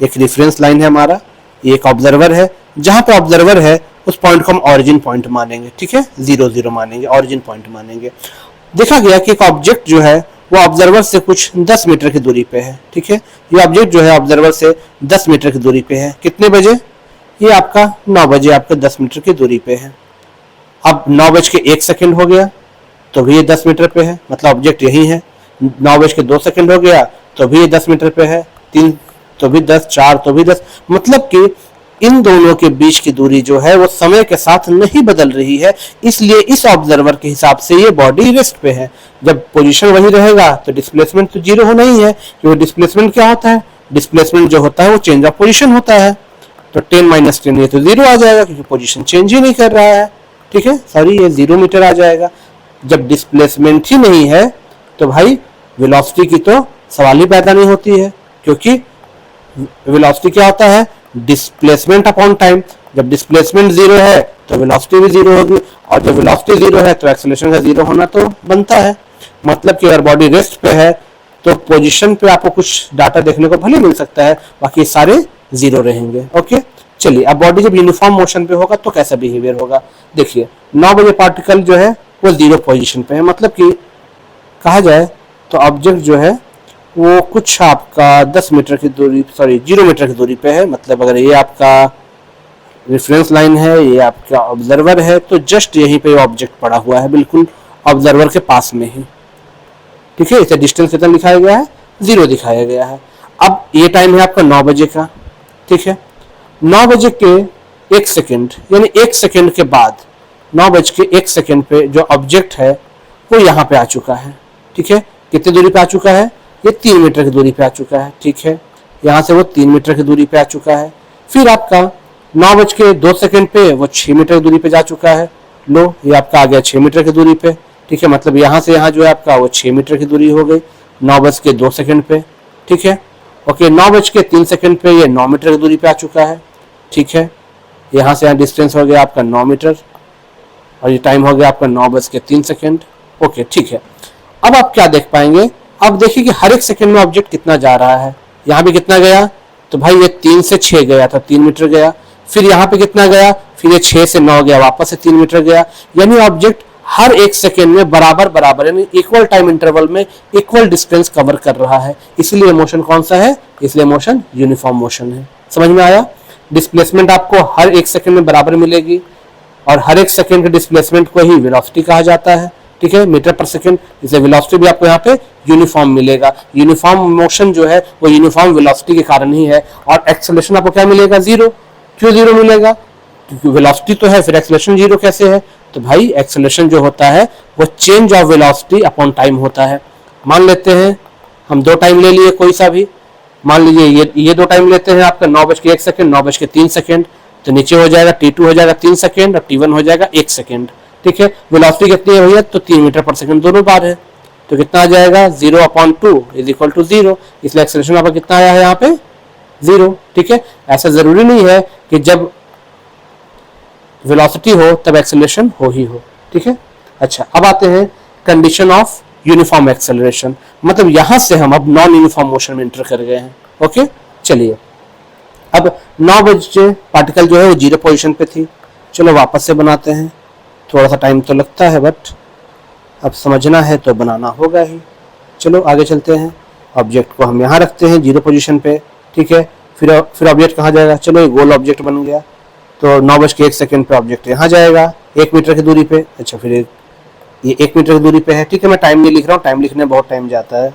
एक रेफरेंस लाइन है हमारा, ये एक ऑब्जर्वर है। जहां पे ऑब्जर्वर है उस पॉइंट को हम ऑरिजिन पॉइंट मानेंगे। ठीक है, 0 0 मानेंगे, ऑरिजिन पॉइंट मानेंगे। देखा गया कि एक ऑब्जेक्ट जो है वो ऑब्जर्वर से कुछ 10 मीटर की दूरी पे है। ठीक है, ये ऑब्जेक्ट जो है ऑब्जर्वर से 10 मीटर की दूरी पे है। कितने बजे? ये आपका 9 बजे आपका 10 मीटर की दूरी पे है। अब 9:01 हो गया तो भी ये 10 मीटर पे है, मतलब ऑब्जेक्ट यही है। 9:02 हो गया तो भी ये 10 मीटर पे है, 3 तो भी 10, 4 तो भी 10, मतलब कि इन दोनों के बीच की दूरी जो है वो समय के साथ नहीं बदल रही है। इसलिए इस ऑब्जर्वर के हिसाब से ये बॉडी रेस्ट पे है। जब पोजीशन वही रहेगा तो डिस्प्लेसमेंट तो 0 होना ही है, क्योंकि डिस्प्लेसमेंट क्या होता है? डिस्प्लेसमेंट जो होता है वो चेंज ऑफ पोजीशन होता है। तो 10 - 10 ये तो 0 आ जाएगा, क्योंकि पोजीशन चेंज ही नहीं कर रहा है। ठीक है, सॉरी, ये 0 मीटर आ जाएगा। जब डिस्प्लेसमेंट ही नहीं है तो भाई वेलोसिटी की तो सवाल ही पैदा नहीं होती है, क्योंकि वेलोसिटी क्या होता है? Displacement upon time. जब डिस्प्लेसमेंट 0 है तो वेलोसिटी भी 0 होगी, और जब वेलोसिटी 0 है तो एक्सेलरेशन का 0 होना तो बनता है। मतलब कि अगर बॉडी रेस्ट पे है तो पोजीशन पे आपको कुछ डाटा देखने को भले मिल सकता है, बाकी सारे 0 रहेंगे। ओके, चलिए अब बॉडी जब यूनिफॉर्म मोशन पे होगा तो कैसा बिहेवियर होगा। देखिए 9 बजे पार्टिकल जो है वो 0 पोजीशन पे है, मतलब कि कहा जाए तो ऑब्जेक्ट जो है वो कुछ आपका 10 मीटर की दूरी, सॉरी 0 मीटर की दूरी पे है। मतलब अगर ये आपका रेफरेंस लाइन है, ये आपका ऑब्जर्वर है, तो जस्ट यहीं पे ऑब्जेक्ट पड़ा हुआ है, बिल्कुल ऑब्जर्वर के पास में ही। ठीक है, इसे डिस्टेंस कितना दिखाया गया है? 0 दिखाया गया है। अब ये टाइम है आपका 9 बजे का। ठीक है, 9 बजे के 1 सेकेंड, यानी 1 सेकेंड के बाद 9:01 पे जो ऑब्जेक्ट है वो यहाँ पे आ चुका है। ठीक है, कितनी दूरी पे आ चुका है? ये 3 मीटर की दूरी पे आ चुका है। ठीक है, यहाँ से वो 3 मीटर की दूरी पे आ चुका है। फिर आपका 9:02 पे वो 6 मीटर की दूरी पे जा चुका है। लो, ये आपका आ गया 6 मीटर की दूरी पे। ठीक है, मतलब यहाँ से यहाँ जो है आपका वो 6 मीटर की दूरी हो गई 9:02 पे। ठीक है, ओके, 9:03 पे ये 9 मीटर की दूरी पे आ चुका है। ठीक है, यहाँ से यहाँ डिस्टेंस हो गया आपका 9 मीटर, और ये टाइम हो गया आपका 9:03। ओके, ठीक है। अब आप क्या देख पाएंगे? अब देखिए कि हर एक सेकंड में ऑब्जेक्ट कितना जा रहा है। यहाँ पे कितना गया? तो भाई ये 3 से 6 गया था, 3 मीटर गया। फिर यहाँ पे कितना गया? फिर ये 6 से 9 गया, वापस से 3 मीटर गया। यानी ऑब्जेक्ट हर एक सेकेंड में बराबर बराबर, यानी इक्वल टाइम इंटरवल में इक्वल डिस्टेंस कवर कर रहा है। इसलिए मोशन कौन सा है? इसलिए मोशन यूनिफॉर्म मोशन है। समझ में आया? डिस्प्लेसमेंट आपको हर एक सेकेंड में बराबर मिलेगी, और हर एक सेकेंड के डिस्प्लेसमेंट को ही वेलोसिटी कहा जाता है। ठीक है, मीटर पर सेकेंड, इसलिए वेलोसिटी भी आपको यहाँ पे यूनिफॉर्म मिलेगा। यूनिफॉर्म मोशन जो है वो यूनिफॉर्म वेलोसिटी के कारण ही है। और एक्सेलरेशन आपको क्या मिलेगा? 0। क्यों 0 मिलेगा? क्योंकि वेलोसिटी तो है, फिर एक्सेलरेशन 0 कैसे है? तो भाई एक्सेलरेशन जो होता है वो change of velocity upon time होता है। मान लेते हैं हम 2 टाइम ले लिए, कोई सा भी मान लीजिए, ये 2 टाइम लेते हैं आपका 9:01, 9:03, तो नीचे हो जाएगा T2 हो जाएगा 3 सेकेंड और T1 हो जाएगा 1 सेकेंड। ठीक है, वेलोसिटी कितनी है भैया? तो 3 मीटर पर सेकेंड दोनों बार है, तो कितना आ जाएगा? 0/2 = 0। इसलिए एक्सेलरेशन आपका कितना आया है यहाँ पे? 0। ठीक है, ऐसा जरूरी नहीं है कि जब वेलोसिटी हो तब एक्सेलरेशन हो ही हो। ठीक है, अच्छा, अब आते हैं कंडीशन ऑफ यूनिफॉर्म एक्सेलरेशन। मतलब यहां से हम अब नॉन यूनिफॉर्म मोशन में एंटर कर गए हैं। ओके, चलिए अब 9 बजे पार्टिकल जो है वो 0 पोजीशन पे थी। चलो वापस से बनाते हैं, थोड़ा सा टाइम तो लगता है बट अब समझना है तो बनाना होगा ही। चलो आगे चलते हैं। ऑब्जेक्ट को हम यहाँ रखते हैं 0 पोजीशन पे, ठीक है। फिर ऑब्जेक्ट कहाँ जाएगा, चलो ये गोल ऑब्जेक्ट बन गया, तो 9:01 पे ऑब्जेक्ट यहाँ जाएगा 1 मीटर की दूरी पे। अच्छा, फिर ये 1 मीटर की दूरी पे है, ठीक है। मैं टाइम नहीं लिख रहा हूँ, टाइम लिखने में बहुत टाइम जाता है।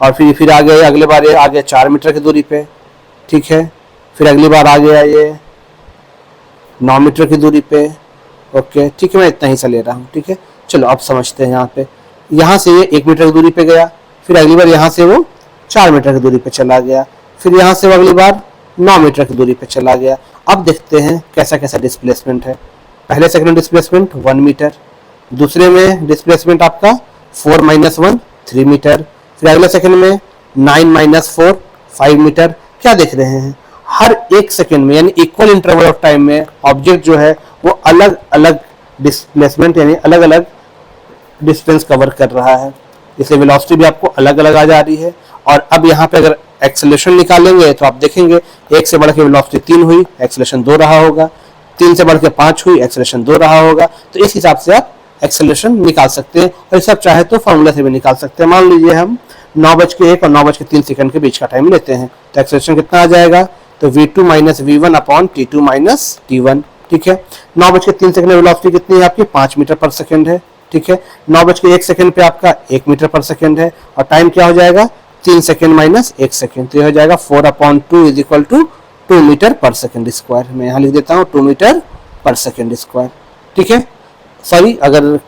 और फिर आ गया अगले बार, ये आ गया 4 मीटर की दूरी पे, ठीक है। फिर अगली बार आ गया ये 9 मीटर की दूरी पे, ओके, ठीक है। मैं इतना ही सा ले रहा हूँ, ठीक है। चलो अब समझते हैं। यहाँ पे यहाँ से ये 1 मीटर की दूरी पे गया, फिर अगली बार यहाँ से वो 4 मीटर की दूरी पे चला गया, फिर यहाँ से वो अगली बार 9 मीटर की दूरी पे चला गया। अब देखते हैं कैसा कैसा डिस्प्लेसमेंट है। पहले सेकंड में डिस्प्लेसमेंट 1 मीटर, दूसरे में डिस्प्लेसमेंट आपका 4 - 1 3 मीटर, फिर अगले सेकंड में 9 - 4 5 मीटर। क्या देख रहे हैं, हर एक सेकंड में यानी इक्वल इंटरवल ऑफ टाइम में ऑब्जेक्ट जो है वो अलग अलग डिस्प्लेसमेंट यानी अलग अलग डिस्टेंस कवर कर रहा है, इसलिए वेलोसिटी भी आपको अलग अलग आ जा रही है। और अब यहाँ पे अगर एक्सेलरेशन निकालेंगे तो आप देखेंगे 1 से बढ़ के वेलोसिटी 3 हुई, एक्सेलरेशन 2 रहा होगा, 3 से बढ़ के 5 हुई, एक्सेलरेशन 2 रहा होगा। तो इस हिसाब से आप एक्सेलरेशन निकाल सकते हैं, और सब चाहे तो फॉर्मूला से भी निकाल सकते हैं। मान लीजिए हम 9:01 और 9:03 के बीच का टाइम लेते हैं, तो एक्सेलरेशन कितना आ जाएगा, तो v2 - v1 upon t2 - t1, ठीक है। 9:03 में वेलोसिटी कितनी है आपकी 5 मीटर पर सेकंड है, ठीक है। 9:01 पे आपका 1 मीटर पर सेकंड है, और टाइम क्या हो जाएगा 3 सेकंड माइनस 1 सेकंड, तो यह हो जाएगा 4/2 = 2 मीटर पर सेकंड स्क्वायर। मैं यहाँ लिख देता हूँ 2 मीटर पर सेकंड स्क्वायर, ठीक है। सॉरी, अगर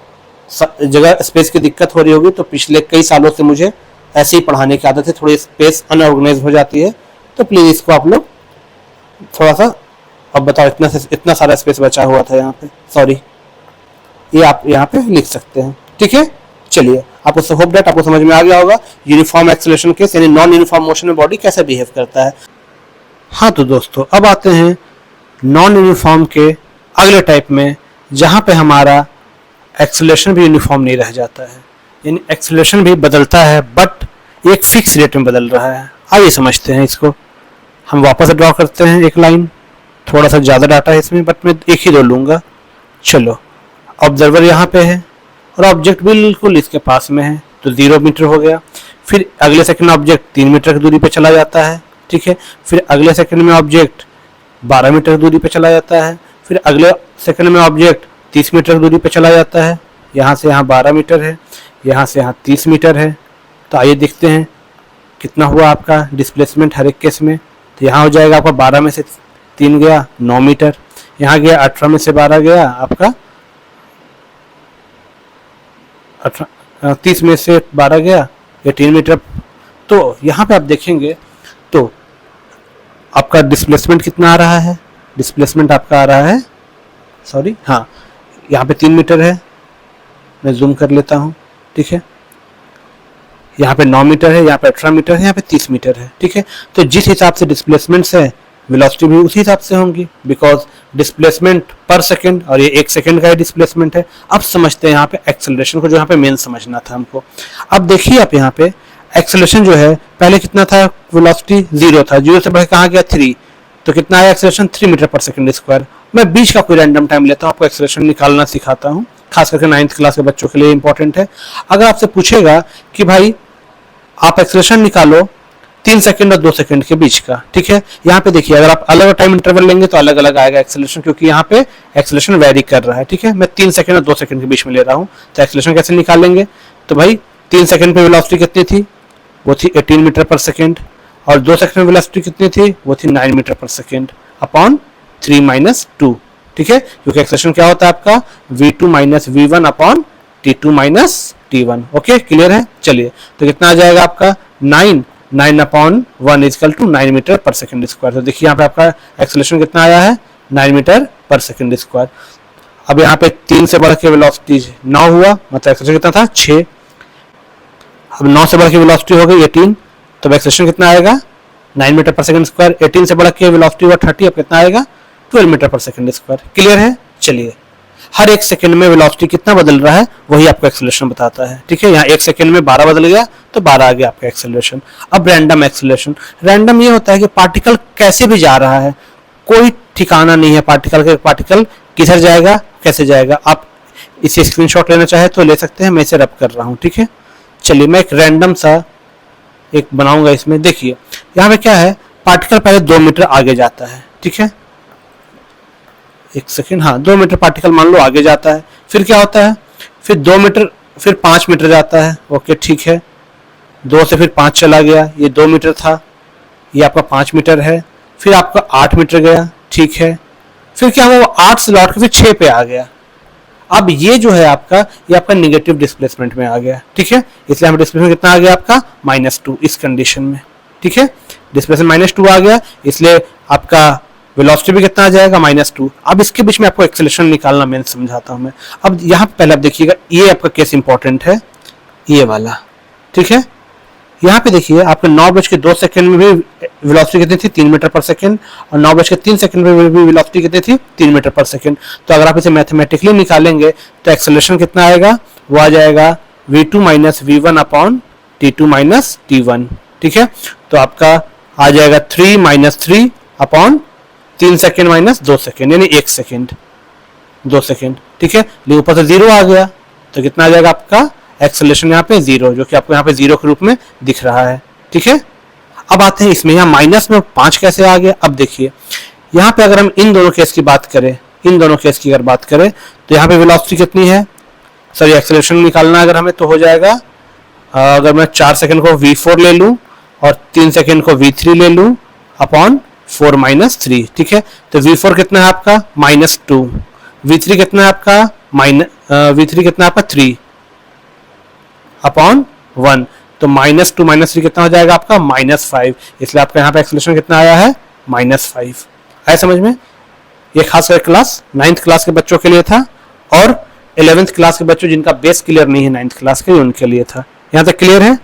जगह स्पेस की दिक्कत हो रही होगी तो पिछले कई सालों से मुझे ऐसे ही पढ़ाने की आदत है, थोड़ी स्पेस अनऑर्गेनाइज हो जाती है, तो प्लीज इसको आप लोग थोड़ा सा, अब बताओ इतना सारा स्पेस बचा हुआ था यहाँ पे, सॉरी, ये आप यहाँ पे लिख सकते हैं, ठीक है। चलिए, आपको होप दैट आपको समझ में आ गया होगा यूनिफॉर्म एक्सेलरेशन केस यानी नॉन यूनिफॉर्म मोशन में बॉडी कैसे बिहेव करता है। हाँ तो दोस्तों, अब आते हैं नॉन यूनिफॉर्म के अगले टाइप में, जहाँ पे हमारा एक्सेलरेशन भी यूनिफॉर्म नहीं रह जाता है, यानी एक्सेलरेशन भी बदलता है बट एक फिक्स रेट में बदल रहा है। आइए समझते हैं इसको। हम वापस ड्रॉ करते हैं एक लाइन, थोड़ा सा ज़्यादा डाटा है इसमें बट मैं एक ही दो लूँगा। चलो, ऑब्जर्वर यहाँ पे है और ऑब्जेक्ट बिल्कुल इसके पास में है, तो 0 मीटर हो गया। फिर अगले सेकंड ऑब्जेक्ट 3 मीटर की दूरी पे चला जाता है, ठीक है। फिर अगले सेकंड में ऑब्जेक्ट 12 मीटर की दूरी पे चला जाता है। फिर अगले सेकंड में ऑब्जेक्ट 30 मीटर की दूरी पे चला जाता है। यहाँ से यहाँ 12 मीटर है, यहाँ से यहाँ 30 मीटर है। तो आइए देखते हैं कितना हुआ आपका डिस्प्लेसमेंट हर एक केस में। तो यहाँ हो जाएगा आपका 12 में से 3 गया 9 मीटर, यहाँ गया 18 में से 12 गया आपका 30 में से 12 गया 18 मीटर। तो यहाँ पे आप देखेंगे तो आपका डिस्प्लेसमेंट कितना आ रहा है, डिस्प्लेसमेंट आपका आ रहा है, सॉरी, हाँ, यहाँ पे 3 मीटर है, मैं जूम कर लेता हूँ, ठीक है। यहाँ पे 9 मीटर है, यहाँ पे 18 मीटर है, यहाँ पे 30 मीटर है, ठीक है। तो जिस हिसाब से डिस्प्लेसमेंट्स है वेलोसिटी भी उसी हिसाब से होंगी, बिकॉज डिस्प्लेसमेंट पर सेकंड और ये 1 सेकंड का ही डिस्प्लेसमेंट है। अब समझते हैं यहाँ पे एक्सेलरेशन को, जो यहाँ पे मेन समझना था हमको। अब देखिए आप यहाँ पे एक्सेलरेशन जो है पहले कितना था, वेलोसिटी 0 था, 0 से बढ़ कहाँ गया 3, तो कितना आया एक्सेलरेशन 3 मीटर पर सेकंड स्क्वायर। मैं बीच का कोई रैंडम टाइम लेता हूँ, आपको एक्सेलरेशन निकालना सिखाता हूँ, खास करके 9th क्लास के बच्चों के लिए इंपॉर्टेंट है। अगर आपसे पूछेगा कि भाई आप एक्सेलरेशन निकालो 3 सेकंड और 2 सेकंड के बीच का, ठीक है। यहाँ पे देखिए अगर आप अलग टाइम इंटरवल लेंगे तो अलग अलग आएगा एक्सेलरेशन, क्योंकि यहाँ पे एक्सेलरेशन वेरी कर रहा है, ठीक है। मैं 3 सेकंड और 2 सेकंड के बीच में ले रहा हूँ, तो एक्सेलरेशन कैसे निकालेंगे, तो भाई 3 सेकंड पे वेलोसिटी कितनी थी, वो थी 18 मीटर पर सेकंड, और 2 सेकंड में वेलोसिटी कितनी थी, वो थी 9 मीटर पर सेकंड अपॉन 3 - 2, ठीक है। क्योंकि एक्सेलरेशन क्या होता है आपका v2 - v1 upon t2 - t1, okay, clear है। चलिए, तो कितना आ जाएगा आपका 9/1 = 9 मीटर पर सेकंड स्क्वायर। तो देखिए यहाँ पे आपका एक्सेलरेशन कितना आया है 9 मीटर पर सेकंड स्क्वायर। अब यहाँ पे 3 से बढ़ के वेलोसिटी 9 हुआ, मतलब एक्सेलरेशन कितना था 6। अब 9 से बढ़ के वेलोसिटी हो गई 18, तो एक्सेलरेशन कितना आएगा 9 मीटर पर सेकंड स्क्वायर। 18 से बढ़ के वेलोसिटी हुआ 30, अब कितना आएगा 12 मीटर पर सेकंड स्क्वायर। क्लियर है। चलिए, हर एक सेकंड में वेलोसिटी कितना बदल रहा है वही आपको एक्सेलरेशन बताता है, ठीक है। यहाँ 1 सेकंड में 12 बदल गया तो 12 आ गया आपका एक्सेलरेशन। अब रैंडम एक्सेलरेशन, रैंडम ये होता है कि पार्टिकल कैसे भी जा रहा है, कोई ठिकाना नहीं है पार्टिकल का, पार्टिकल किधर जाएगा कैसे जाएगा। आप इसे स्क्रीनशॉट लेना चाहे तो ले सकते हैं, मैं इसे रब कर रहा हूँ, ठीक है। चलिए मैं एक रैंडम सा एक बनाऊंगा इसमें। देखिए यहाँ पे क्या है, पार्टिकल पहले 2 मीटर आगे जाता है, ठीक है, एक सेकेंड, हाँ 2 मीटर पार्टिकल मान लो आगे जाता है। फिर क्या होता है, फिर 2 मीटर, फिर 5 मीटर जाता है, ओके ठीक है, 2 से फिर 5 चला गया, ये 2 मीटर था, ये आपका 5 मीटर है। फिर आपका 8 मीटर गया, ठीक है, फिर क्या हुआ, 8 से लौट के फिर 6 पे आ गया। अब ये जो है आपका, ये आपका निगेटिव डिस्प्लेसमेंट में आ गया, ठीक है, इसलिए हमें डिस्प्लेसमेंट कितना आ गया आपका -2 इस कंडीशन में, ठीक है, डिस्प्लेसमेंट -2 आ गया, इसलिए आपका वेलोसिटी भी कितना आ जाएगा -2। अब इसके बीच में आपको एक्सेलरेशन निकालना मैं समझाता हूं मैं। अब यहाँ पहले आप देखिएगा, ये आपका केस इंपॉर्टेंट है, ये वाला, ठीक है, यहाँ पे देखिए आपके 9:02 में भी वेलोसिटी कितनी थी, 3 मीटर पर सेकेंड, और 9:03 में भी वेलोसिटी कितनी थी, 3 मीटर पर सेकेंड। तो अगर आप इसे मैथमेटिकली निकालेंगे तो एक्सेलरेशन कितना आएगा, वो आ जाएगा v2 - v1 upon t2 - t1, ठीक है। तो आपका आ जाएगा 3 - 3 अपॉन 3 सेकेंड - 2 सेकेंड, यानी 1 सेकेंड 2 सेकेंड, ठीक है। लेकिन ऊपर से 0 आ गया तो कितना आ जाएगा आपका एक्सेलरेशन, यहाँ पे 0, जो कि आपको यहाँ पे 0 के रूप में दिख रहा है, ठीक है। अब आते हैं इसमें, यहाँ माइनस में 5 कैसे आ गया। अब देखिए यहाँ पे अगर हम इन दोनों केस की बात करें, इन दोनों केस की अगर बात करें तो यहाँ पे वेलोसिटी कितनी है, सॉरी एक्सेलरेशन निकालना अगर हमें, तो हो जाएगा, अगर मैं 4 सेकेंड को v4 ले लूँ और 3 सेकेंड को v3 ले लूँ अपॉन 4 - 3, ठीक है। तो v4 कितना है आपका -2, v3 कितना है आपका v3 कितना है आपका 3 अपॉन 1, तो -2 - 3 कितना हो जाएगा आपका -5, इसलिए आपका यहाँ पे एक्सेलरेशन कितना आया है -5। आया समझ में। ये खास कर क्लास 9th क्लास के बच्चों के लिए था, और 11th क्लास के बच्चों जिनका बेस क्लियर नहीं है 9th क्लास के, उनके लिए था। यहाँ तक क्लियर है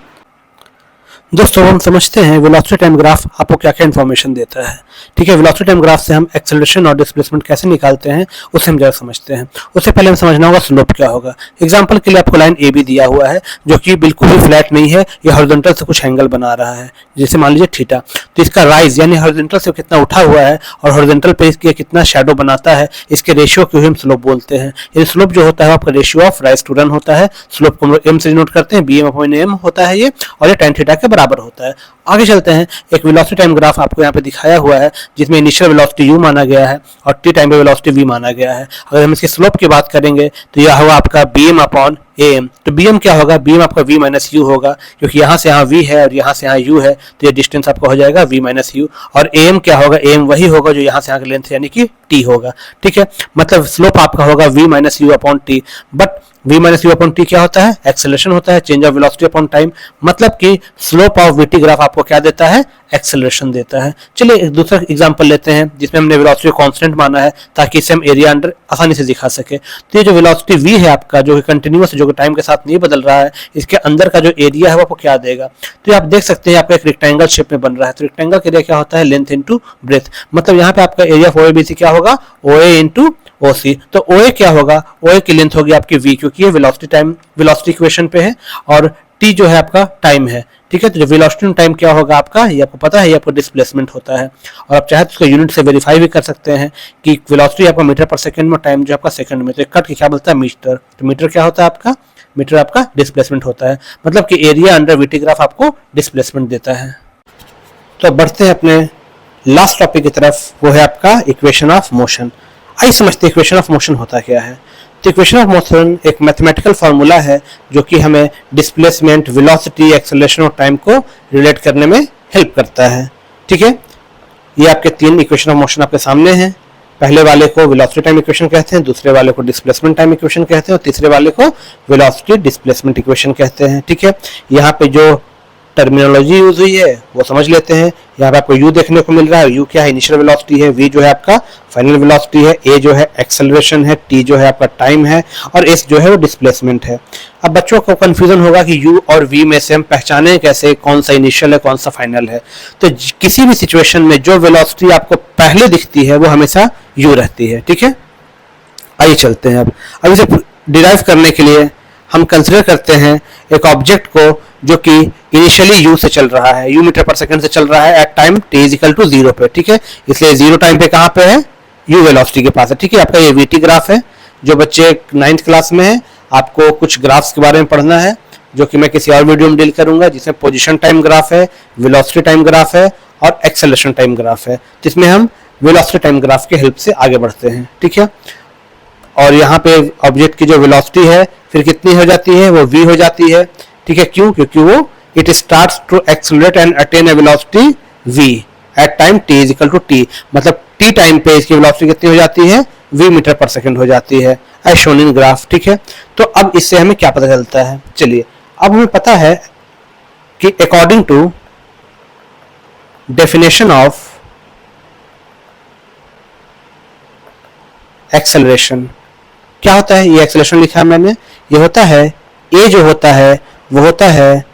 दोस्तों। हम समझते हैं वेलोसिटी टाइम ग्राफ आपको क्या क्या इन्फॉर्मेशन देता है, ठीक है। वेलोसिटी टाइम ग्राफ से हम एक्सेलरेशन और डिस्प्लेसमेंट कैसे निकालते हैं उसे हम जरा समझते हैं। उससे पहले हम समझना होगा स्लोप क्या होगा। एग्जांपल के लिए आपको लाइन ए बी दिया हुआ है, जो कि बिल्कुल भी फ्लैट नहीं है, ये हॉरिजॉन्टल से कुछ एंगल बना रहा है, जैसे मान लीजिए थीटा। तो इसका राइज यानी हॉरिजॉन्टल से कितना उठा हुआ है और हॉरिजॉन्टल पे इसके कितना शैडो बनाता है, इसके रेशियो को हम स्लोप बोलते हैं। ये स्लोप जो होता है आपका ratio of rise to run होता है। स्लोप को हम लोग एम से डिनोट करते हैं, bm/m होता है ये, और ये tan थीटा के बराबर होता है। आगे चलते हैं, एक वेलोसिटी टाइम ग्राफ आपको यहाँ पे दिखाया हुआ है, जिसमें इनिशियल वेलोसिटी u माना गया है और t टाइम पे वेलोसिटी v माना गया है। अगर हम इसके स्लोप की बात करेंगे तो यह होगा आपका bm/am। तो bm क्या होगा, bm आपका v - u होगा, क्योंकि यहाँ से यहाँ v है और यहाँ से यहाँ u है, तो ये डिस्टेंस आपका हो जाएगा v - u। और am क्या होगा, am वही होगा जो यहाँ से यहाँ की लेंथ यानी कि t होगा, ठीक है। मतलब स्लोप आपका होगा v - u upon t। But v - u upon t क्या होता है, एक्सेलरेशन होता है, change of velocity upon time. मतलब कि स्लोप ऑफ vt ग्राफ आपको क्या देता है, एक्सेलरेशन देता है। चलिए एक दूसरा एग्जांपल लेते हैं, जिसमें हमने वेलोसिटी को कांस्टेंट माना है, ताकि इसे हम एरिया अंडर आसानी से दिखा सके। तो ये जो वेलोसिटी v है आपका, जो कि कंटिन्यूअस, जो कि टाइम के साथ नहीं बदल रहा है, इसके अंदर का जो एरिया है वो आपको क्या देगा। तो आप देख सकते हैं आपका एक रेक्टेंगल शेप में बन रहा है। तो रेक्टेंगल का एरिया क्या होता है, लेंथ इंटू ब्रेथ। मतलब यहाँ पे आपका एरिया ऑफ OABC क्या होगा, OA इंटू OC। तो OA क्या होगा, OA की लेंथ होगी आपकी v, क्योंकि ये वेलोसिटी इक्वेशन पे है, और t जो है आपका टाइम है, ठीक है। तो जो वेलोसिटी टाइम क्या होगा आपका, ये आपको पता है, ये आपका डिस्प्लेसमेंट होता है। और आप चाहे तो उसको यूनिट से वेरीफाई भी कर सकते हैं कि वेलोसिटी आपका मीटर पर सेकंड में, टाइम जो आपका सेकंड में। तो कट के क्या बोलता है, मीटर। तो मीटर क्या होता है आपका, मीटर आपका डिस्प्लेसमेंट होता है। मतलब कि एरिया अंडर वीटी ग्राफ आपको डिस्प्लेसमेंट देता है। तो बढ़ते हैं अपने लास्ट टॉपिक की तरफ, वो है आपका इक्वेशन ऑफ मोशन। आइए समझते हैं इक्वेशन ऑफ मोशन होता क्या है। तो इक्वेशन ऑफ मोशन एक मैथमेटिकल फार्मूला है, जो कि हमें डिस्प्लेसमेंट, वेलोसिटी, एक्सेलरेशन और टाइम को रिलेट करने में हेल्प करता है, ठीक है। ये आपके 3 इक्वेशन ऑफ मोशन आपके सामने हैं। पहले वाले को वेलोसिटी टाइम इक्वेशन कहते हैं, दूसरे वाले को डिस्प्लेसमेंट टाइम इक्वेशन कहते हैं, और तीसरे वाले को वेलोसिटी डिस्प्लेसमेंट इक्वेशन कहते हैं, ठीक है। यहाँ पे जो टर्मिनोलॉजी यूज हुई है वो समझ लेते हैं। यहाँ पे आपको u देखने को मिल रहा है, u क्या है, इनिशियल वेलोसिटी है, v जो है आपका फाइनल वेलोसिटी है, a जो है एक्सेलरेशन है, t जो है आपका टाइम है, और s जो है वो डिस्प्लेसमेंट है। अब बच्चों को कंफ्यूजन होगा कि u और v में से हम पहचाने कैसे कौन सा इनिशियल है कौन सा फाइनल है। तो किसी भी सिचुएशन में जो वेलोसिटी आपको पहले दिखती है वो हमेशा u रहती है, ठीक है। आइए चलते हैं। अब इसे डिराइव करने के लिए हम कंसिडर करते हैं एक ऑब्जेक्ट को जो कि इनिशियली u से चल रहा है, u मीटर पर सेकंड से चल रहा है एट टाइम t = 0 पे, ठीक है। इसलिए 0 टाइम पे कहाँ पे है, u वेलोसिटी के पास है, ठीक है। आपका ये vt ग्राफ है। जो बच्चे 9th क्लास में है, आपको कुछ ग्राफ्स के बारे में पढ़ना है, जो कि मैं किसी और वीडियो में डील करूंगा, जिसमें पोजीशन टाइम ग्राफ है, वेलोसिटी टाइम ग्राफ है और एक्सेलरेशन टाइम ग्राफ है, जिसमें हम वेलोसिटी टाइम ग्राफ के हेल्प से आगे बढ़ते हैं। ठीक है, और यहाँ पे ऑब्जेक्ट की जो वेलोसिटी है फिर कितनी हो जाती है, वो v हो जाती है। ठीक है, क्यों? क्योंकि वो it starts to accelerate and attain a velocity v at time t is equal to t, मतलब t टाइम पे इसकी वेलोसिटी कितनी हो जाती है, v मीटर पर सेकंड हो जाती है, एज शोन इन ग्राफ। ठीक है, तो अब इससे हमें क्या पता चलता है, चलिए अब हमें पता है कि according to definition of acceleration, क्या होता है, ये एक्सेलरेशन लिखा है मैंने, ये होता है a जो होता है वो होता है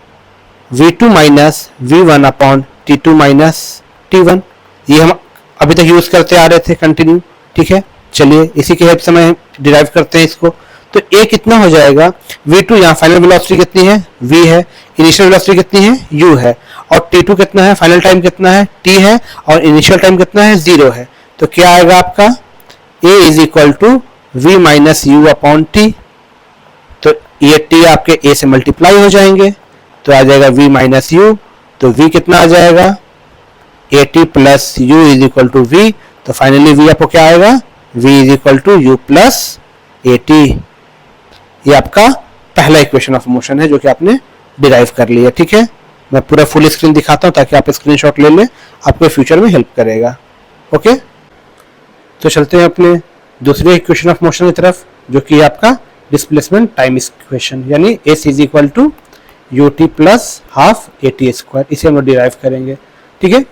v2 minus v1 upon t2 minus t1। ये हम अभी तक यूज करते आ रहे थे कंटिन्यू। ठीक है, चलिए इसी के हेल्प से मैं डिराइव करते हैं इसको। तो a कितना हो जाएगा, v2 यहाँ फाइनल वेलोसिटी कितनी है, v है, इनिशियल वेलोसिटी कितनी है, u है, और t2 कितना है, फाइनल टाइम कितना है, t है, और इनिशियल टाइम कितना है, 0 है। तो क्या आएगा आपका a is equal to v minus U upon T. तो ये t आपके a से मल्टीप्लाई हो जाएंगे, तो आ जाएगा v माइनस यू, तो v कितना आ जाएगा, A T plus U is equal to v। तो फाइनली v आपको क्या आएगा, v is equal to U plus A T. ये आपका पहला इक्वेशन ऑफ मोशन है जो कि आपने डिराइव कर लिया। ठीक है, मैं पूरा फुल स्क्रीन दिखाता हूं ताकि आप स्क्रीनशॉट ले लें, आपको फ्यूचर में हेल्प करेगा। ओके, तो चलते हैं अपने दूसरे इक्वेशन ऑफ मोशन की तरफ, जो कि आपका डिस्प्लेसमेंट टाइम इक्वेशन, यानी S is equal to U T plus half A T square, इसे हम लोग डिराइव करेंगे। ठीक है,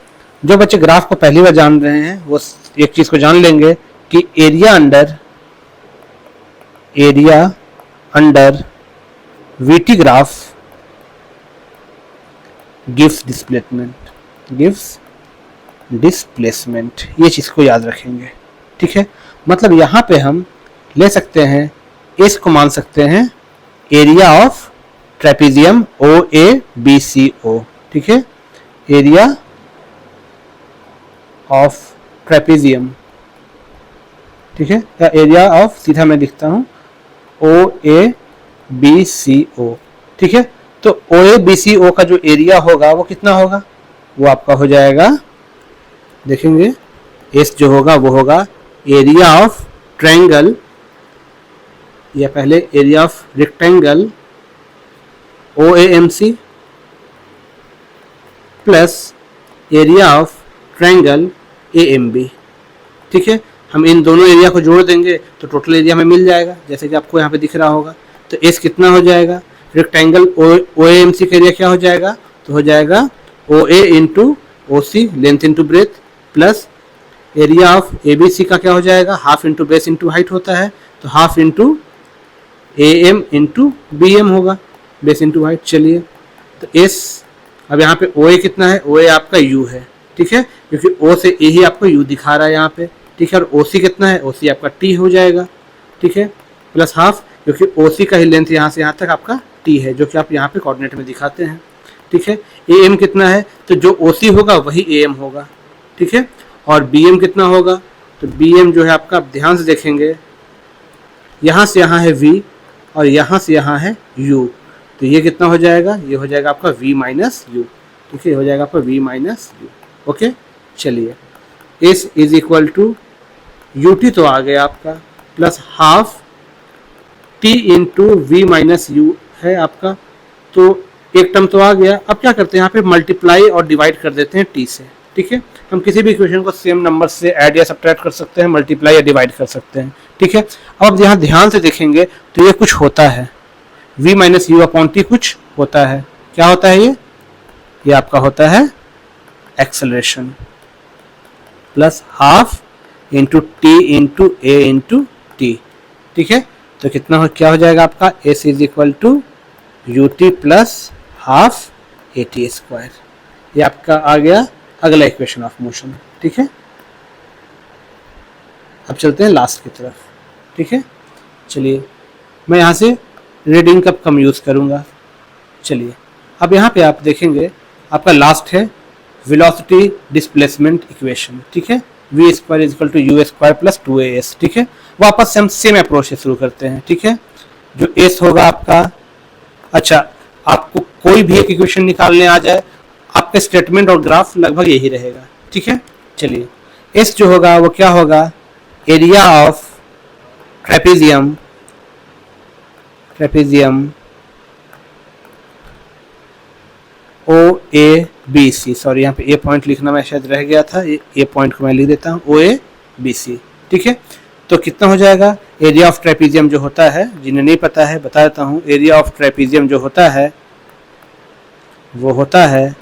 जो बच्चे ग्राफ को पहली बार जान रहे हैं वो एक चीज को जान लेंगे कि area under VT graph gives displacement, ये चीज को याद रखेंगे। ठीक है, मतलब यहां पे हम ले सकते हैं, इस को मान सकते हैं area of trapezium O A B C O. ठीक है, एरिया ऑफ ट्रेपेजियम, ठीक है, या एरिया ऑफ, सीधा मैं लिखता हूं ओ ए बी सी ओ। ठीक है, तो ओ ए बी सी ओ का जो एरिया होगा वो कितना होगा, वो आपका हो जाएगा, देखेंगे एस जो होगा वो होगा एरिया ऑफ ट्रायंगल, या पहले area of rectangle O A M C plus area of triangle A M B. ठीक है, हम इन दोनों एरिया को जोड़ देंगे तो टोटल एरिया हमें मिल जाएगा, जैसे कि आपको यहाँ पे दिख रहा होगा। तो एस कितना हो जाएगा, रेक्टेंगल ओ ए एम सी का एरिया क्या हो जाएगा, तो हो जाएगा O A into O C, length into breadth, plus area of A B C का क्या हो जाएगा, half into base into height होता है, तो half into A M into B M होगा, बेस इंटू हाइट। चलिए, तो एस, अब यहाँ पे ओ ए कितना है, ओ ए आपका यू है। ठीक है, क्योंकि ओ से ए ही आपको यू दिखा रहा है यहाँ पे। ठीक है, और ओ सी कितना है, ओ सी आपका टी हो जाएगा। ठीक है, प्लस हाफ, क्योंकि ओ सी का ही लेंथ यहाँ से यहाँ तक आपका टी है, जो कि आप यहाँ पे कोऑर्डिनेट में दिखाते हैं। ठीक है, ए एम कितना है, तो जो ओ सी होगा वही ए एम होगा। ठीक है, और बी एम कितना होगा, तो बी एम जो है आपका, आप ध्यान से देखेंगे, यहाँ से यहाँ है v और यहाँ से यहाँ है u, तो ये कितना हो जाएगा, ये हो जाएगा आपका v माइनस यू। ठीक है, हो जाएगा आपका v माइनस यू। ओके, चलिए, s is equal to U T तो आ गया आपका, plus half t into V minus U है आपका, तो एक टर्म तो आ गया। अब क्या करते हैं, यहाँ पे मल्टीप्लाई और डिवाइड कर देते हैं t से। ठीक है, हम किसी भी इक्वेशन को सेम नंबर से ऐड या सब्ट्रैक्ट कर सकते हैं, मल्टीप्लाई या डिवाइड कर सकते हैं। ठीक है, अब यहाँ ध्यान से देखेंगे तो ये कुछ होता है, v minus U upon T कुछ होता है। क्या होता है ये आपका होता है acceleration, plus half into T into A into T. ठीक है, तो कितना हो, क्या हो जाएगा आपका, S is equal to U T plus half A T square. ये आपका आ गया अगला इक्वेशन ऑफ मोशन। ठीक है, अब चलते हैं लास्ट की तरफ। ठीक है, चलिए, मैं यहाँ से रीडिंग कप कम यूज़ करूँगा। चलिए, अब यहाँ पे आप देखेंगे आपका लास्ट है वेलोसिटी डिस्प्लेसमेंट इक्वेशन। ठीक है, V square is equal to you square plus 2as। ठीक है, वापस से हम सेम अप्रोच से शुरू करते हैं। ठीक है, जो एस होगा आपका, अच्छा आपको कोई भी एक इक्वेशन निकालने आ जाए, आपका स्टेटमेंट और ग्राफ लगभग यही रहेगा। ठीक है, चलिए एस जो होगा वो क्या होगा, area of trapezium O A B C, sorry यहाँ पे ए पॉइंट लिखना मैं शायद रह गया था, ए पॉइंट को मैं लिख देता हूँ, ओ ए बी सी। ठीक है, तो कितना हो जाएगा, एरिया ऑफ ट्रेपेजियम जो होता है, जिन्हें नहीं पता है बता देता हूँ, एरिया ऑफ ट्रेपेजियम जो होता है वो होता है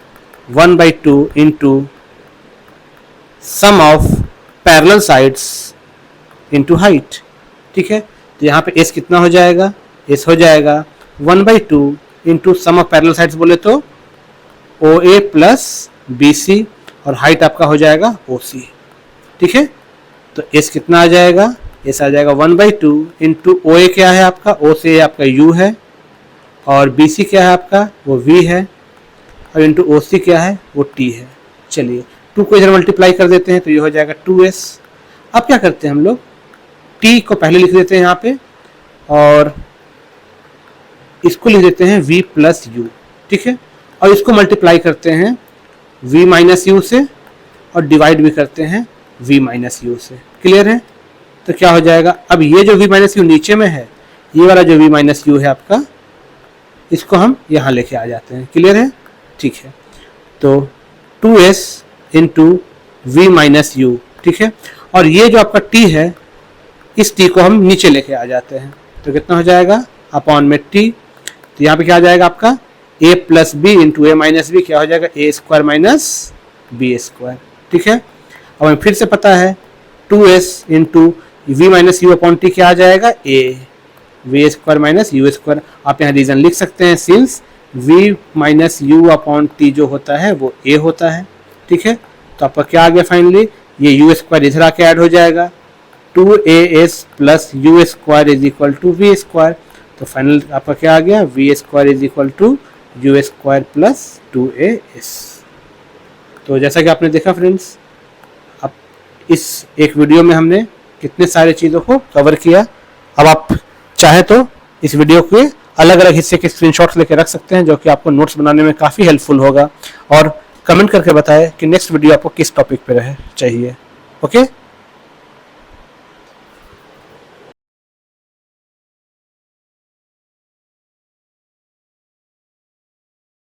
1/2 into sum of parallel sides into height. ठीक है, तो यहाँ पे एस कितना हो जाएगा, एस हो जाएगा 1/2 into sum of parallel sides बोले तो ओ ए प्लस बी सी, और हाइट आपका हो जाएगा ओ सी। ठीक है, तो एस कितना आ जाएगा, एस आ जाएगा 1/2 इंटू ओ ए क्या है आपका, ओ से आपका यू है, और बी सी क्या है आपका, वो वी है, और इंटू ओ सी क्या है, वो टी है। चलिए 2 को इधर मल्टीप्लाई कर देते हैं तो ये हो जाएगा 2s। अब क्या करते हैं हम लोग, टी को पहले लिख देते हैं यहाँ पे, और इसको लिख देते हैं v प्लस यू। ठीक है, और इसको मल्टीप्लाई करते हैं v माइनस यू से, और डिवाइड भी करते हैं v माइनस यू से। क्लियर है, तो क्या हो जाएगा, अब ये जो v माइनस यू नीचे में है, ये वाला जो v माइनस यू है आपका, इसको हम यहाँ लेके आ जाते हैं। क्लियर है, ठीक है, तो 2s into V minus you. ठीक है, और ये जो आपका t है, इस t को हम नीचे लेके आ जाते हैं, तो कितना हो जाएगा, अपॉन में t, तो यहाँ पे क्या आ जाएगा आपका a plus B into A minus B, क्या हो जाएगा a square minus B square. ठीक है, अब हमें फिर से पता है 2s into V minus U upon T क्या आ जाएगा, a V square minus U square. आप यहाँ रीजन लिख सकते हैं, since v minus U upon T जो होता है वो a होता है। ठीक है, तो आपका क्या आ गया फाइनली, ये यू स्क्वायर इधर आके ऐड हो जाएगा, 2as plus u square is equal to v square. तो फाइनल आपका क्या आ गया, v square is equal to you square plus 2as। तो जैसा कि आपने देखा फ्रेंड्स, अब इस एक वीडियो में हमने कितने सारे चीज़ों को कवर किया। अब आप चाहे तो इस वीडियो के अलग अलग हिस्से के स्क्रीनशॉट्स लेके रख सकते हैं, जो कि आपको नोट्स बनाने में काफ़ी हेल्पफुल होगा, और कमेंट करके बताएं कि नेक्स्ट वीडियो आपको किस टॉपिक पे रहे चाहिए। ओके।